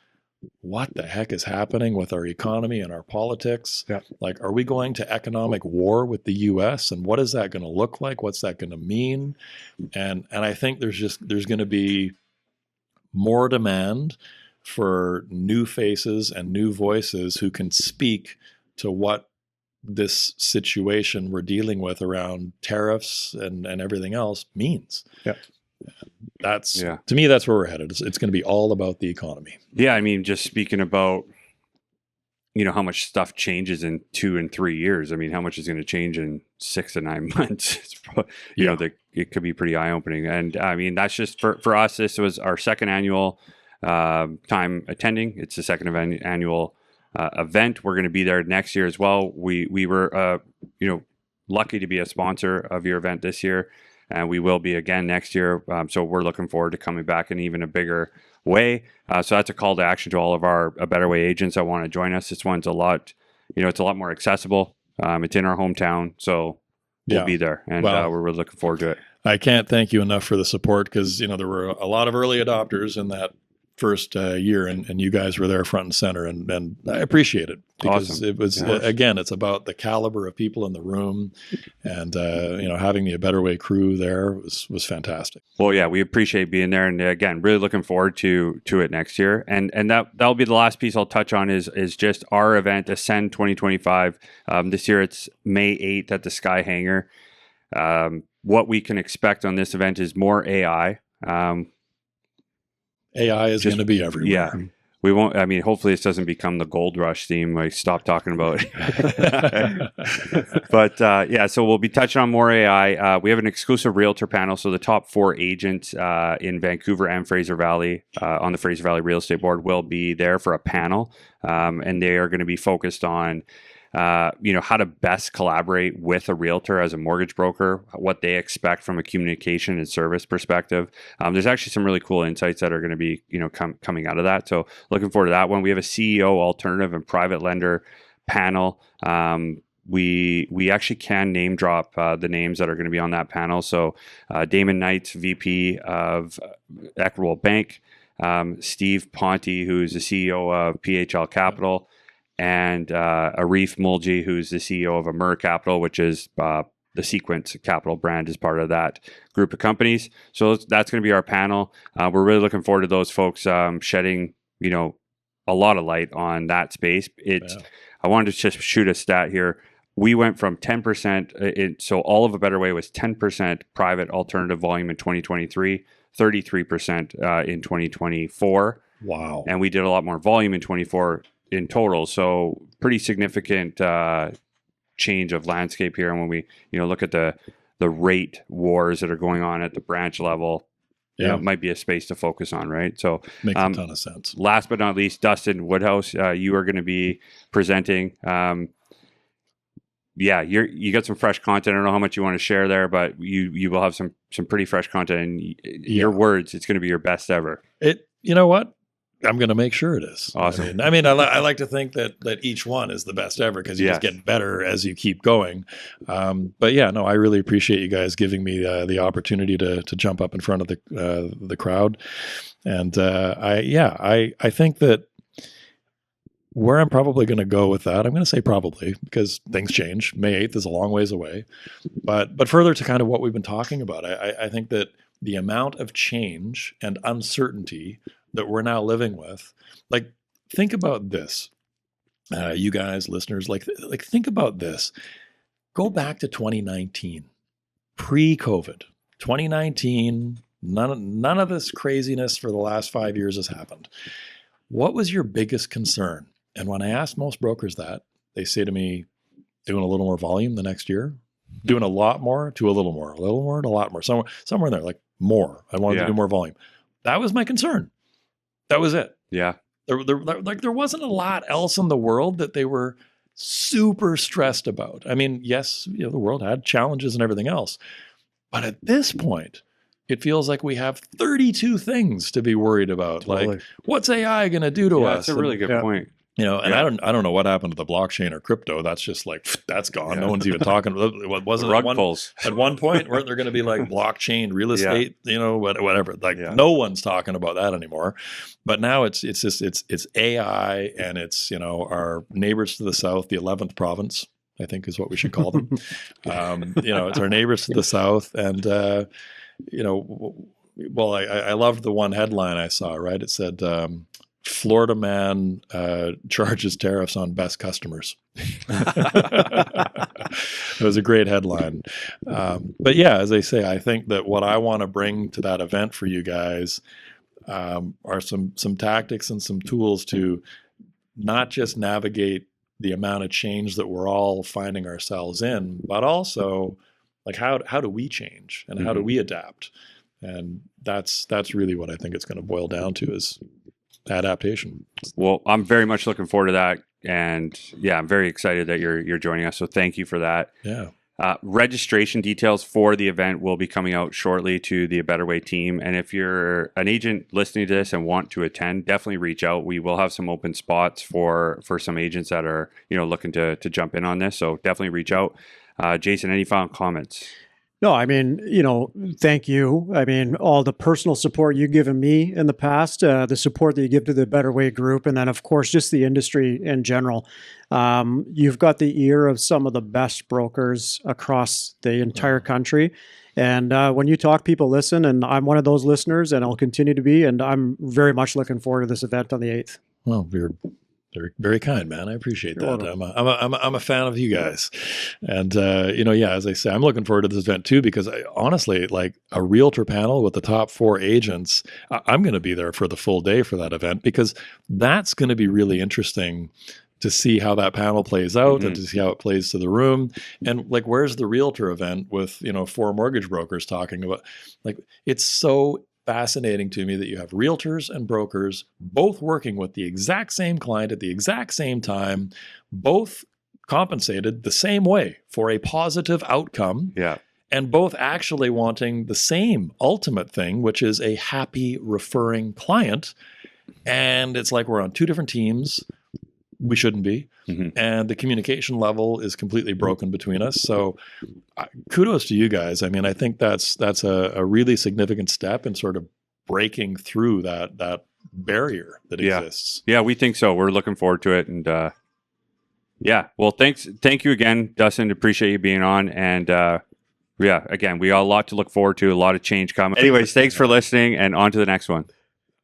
what the heck is happening with our economy and our politics? Yeah. Like, are we going to economic war with the U.S. and what is that going to look like? What's that going to mean? And I think there's going to be more demand for new faces and new voices who can speak to what this situation we're dealing with around tariffs and everything else means. Yeah. To me, that's where we're headed. It's going to be all about the economy. Yeah. I mean, just speaking about, how much stuff changes in 2 and 3 years. I mean, how much is going to change in 6 to 9 months? It's probably, it could be pretty eye opening. And I mean, that's just for us, this was our second annual time attending. It's the second annual event. We're going to be there next year as well. We were, lucky to be a sponsor of your event this year, and we will be again next year. So we're looking forward to coming back in even a bigger way. So that's a call to action to all of our A Better Way agents that want to join us. This one's a lot, it's a lot more accessible. It's in our hometown, so we'll be there, and we're really looking forward to it. I can't thank you enough for the support, because there were a lot of early adopters in that first year, and you guys were there front and center, and I appreciate it, because Awesome. It was again, it's about the caliber of people in the room, and having the A Better Way crew there was fantastic. Well, yeah, we appreciate being there, and again, really looking forward to it next year. And that'll be the last piece I'll touch on is just our event, Ascend 2025. This year it's May 8th at the Sky Hangar. What we can expect on this event is more AI. AI is going to be everywhere. Yeah. We won't, hopefully this doesn't become the gold rush theme. Like, stop talking about it. But so we'll be touching on more AI. We have an exclusive realtor panel. So the top 4 agents in Vancouver and Fraser Valley on the Fraser Valley Real Estate Board will be there for a panel. And they are going to be focused on how to best collaborate with a realtor as a mortgage broker, what they expect from a communication and service perspective. There's actually some really cool insights that are going to be, coming out of that. So looking forward to that one. We have a CEO, alternative, and private lender panel. We actually can name drop the names that are going to be on that panel. So Damon Knights, VP of Equitable Bank, Steve Ponte, who's the CEO of PHL Capital, and Arif Mulji, who's the CEO of Amur Capital, which is the Sequence Capital brand is part of that group of companies. So that's going to be our panel. We're really looking forward to those folks shedding, a lot of light on that space. I wanted to just shoot a stat here. We went from 10%, so all of A Better Way was 10% private alternative volume in 2023, 33% in 2024. Wow. And we did a lot more volume in 24 in total. So pretty significant change of landscape here. And when we, look at the rate wars that are going on at the branch level, it might be a space to focus on, right? So makes a ton of sense. Last but not least, Dustin Woodhouse, you are going to be presenting. You got some fresh content. I don't know how much you want to share there, but you will have some pretty fresh content. And your words, it's going to be your best ever. You know what? I'm going to make sure it is. Awesome. I like to think that each one is the best ever, because you just get better as you keep going. But I really appreciate you guys giving me the opportunity to jump up in front of the crowd. And I think that where I'm probably going to go with that, I'm going to say probably, because things change. May 8th is a long ways away. But further to kind of what we've been talking about, I think that the amount of change and uncertainty that we're now living with, like, think about this, you guys, listeners, like think about this. Go back to 2019, pre-COVID, 2019. None of this craziness for the last 5 years has happened. What was your biggest concern? And when I ask most brokers that, they say to me, doing a little more volume the next year, doing a lot more to a little more, a little more to a lot more, somewhere in there, like more. I wanted to do more volume. That was my concern. That was it. Yeah. There wasn't a lot else in the world that they were super stressed about. I mean, yes, the world had challenges and everything else, but at this point, it feels like we have 32 things to be worried about. Totally. Like, what's AI going to do to us? That's a really good point. And I don't know what happened to the blockchain or crypto. That's just like, that's gone. No one's even talking about it. Wasn't rug pulls. At one point, weren't there going to be like blockchain real estate, whatever. Like no one's talking about that anymore. But now it's AI, and it's, our neighbors to the south, the 11th province, I think is what we should call them. It's our neighbors to the south. And, Well, I loved the one headline I saw, right? It said, Florida man charges tariffs on best customers. It was a great headline. But yeah, as I say, I think that what I want to bring to that event for you guys are some tactics and some tools to not just navigate the amount of change that we're all finding ourselves in, but also like how do we change and how do we adapt? And that's really what I think it's going to boil down to is adaptation. Well, I'm very much looking forward to that. And yeah, I'm very excited that you're joining us. So thank you for that. Yeah. Registration details for the event will be coming out shortly to the A Better Way team. And if you're an agent listening to this and want to attend, definitely reach out. We will have some open spots for some agents that are, looking to jump in on this. So definitely reach out. Jason, any final comments? No, I mean, thank you. I mean, all the personal support you've given me in the past, the support that you give to the Better Way group, and then, of course, just the industry in general. You've got the ear of some of the best brokers across the entire country. And when you talk, people listen, and I'm one of those listeners, and I'll continue to be. And I'm very much looking forward to this event on the 8th. Well, you're very kind, man. I appreciate that. I'm a fan of you guys, and as I say, I'm looking forward to this event too because honestly, like a realtor panel with the top 4 agents, I'm going to be there for the full day for that event because that's going to be really interesting to see how that panel plays out and to see how it plays to the room. And like, where's the realtor event with 4 mortgage brokers talking about? Like, it's so fascinating to me that you have realtors and brokers both working with the exact same client at the exact same time, both compensated the same way for a positive outcome. Yeah. And both actually wanting the same ultimate thing, which is a happy referring client. And it's like we're on 2 different teams. We shouldn't be. And the communication level is completely broken between us. So kudos to you guys. I mean, I think that's a really significant step in sort of breaking through that barrier that exists. Yeah, we think so. We're looking forward to it. And well, thank you again, Dustin. Appreciate you being on. And again, we got a lot to look forward to, a lot of change coming. Anyways, thanks for listening and on to the next one.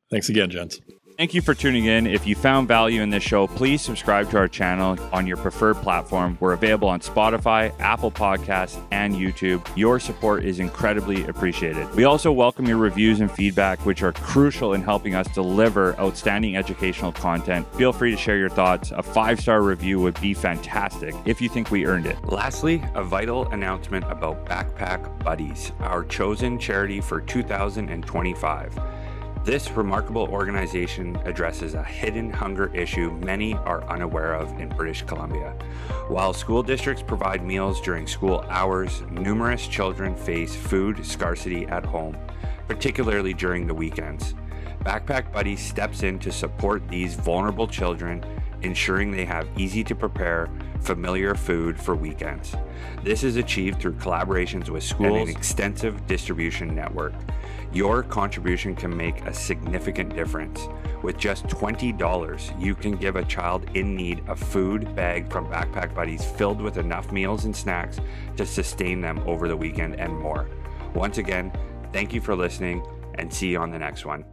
Thanks again, gents. Thank you for tuning in. If you found value in this show, please subscribe to our channel on your preferred platform. We're available on Spotify, Apple Podcasts, and YouTube. Your support is incredibly appreciated. We also welcome your reviews and feedback, which are crucial in helping us deliver outstanding educational content. Feel free to share your thoughts. A 5-star review would be fantastic if you think we earned it. Lastly, a vital announcement about Backpack Buddies, our chosen charity for 2025. This remarkable organization addresses a hidden hunger issue many are unaware of in British Columbia. While school districts provide meals during school hours, numerous children face food scarcity at home, particularly during the weekends. Backpack Buddies steps in to support these vulnerable children, ensuring they have easy-to-prepare, familiar food for weekends. This is achieved through collaborations with schools and an extensive distribution network. Your contribution can make a significant difference. With just $20, you can give a child in need a food bag from Backpack Buddies filled with enough meals and snacks to sustain them over the weekend and more. Once again, thank you for listening and see you on the next one.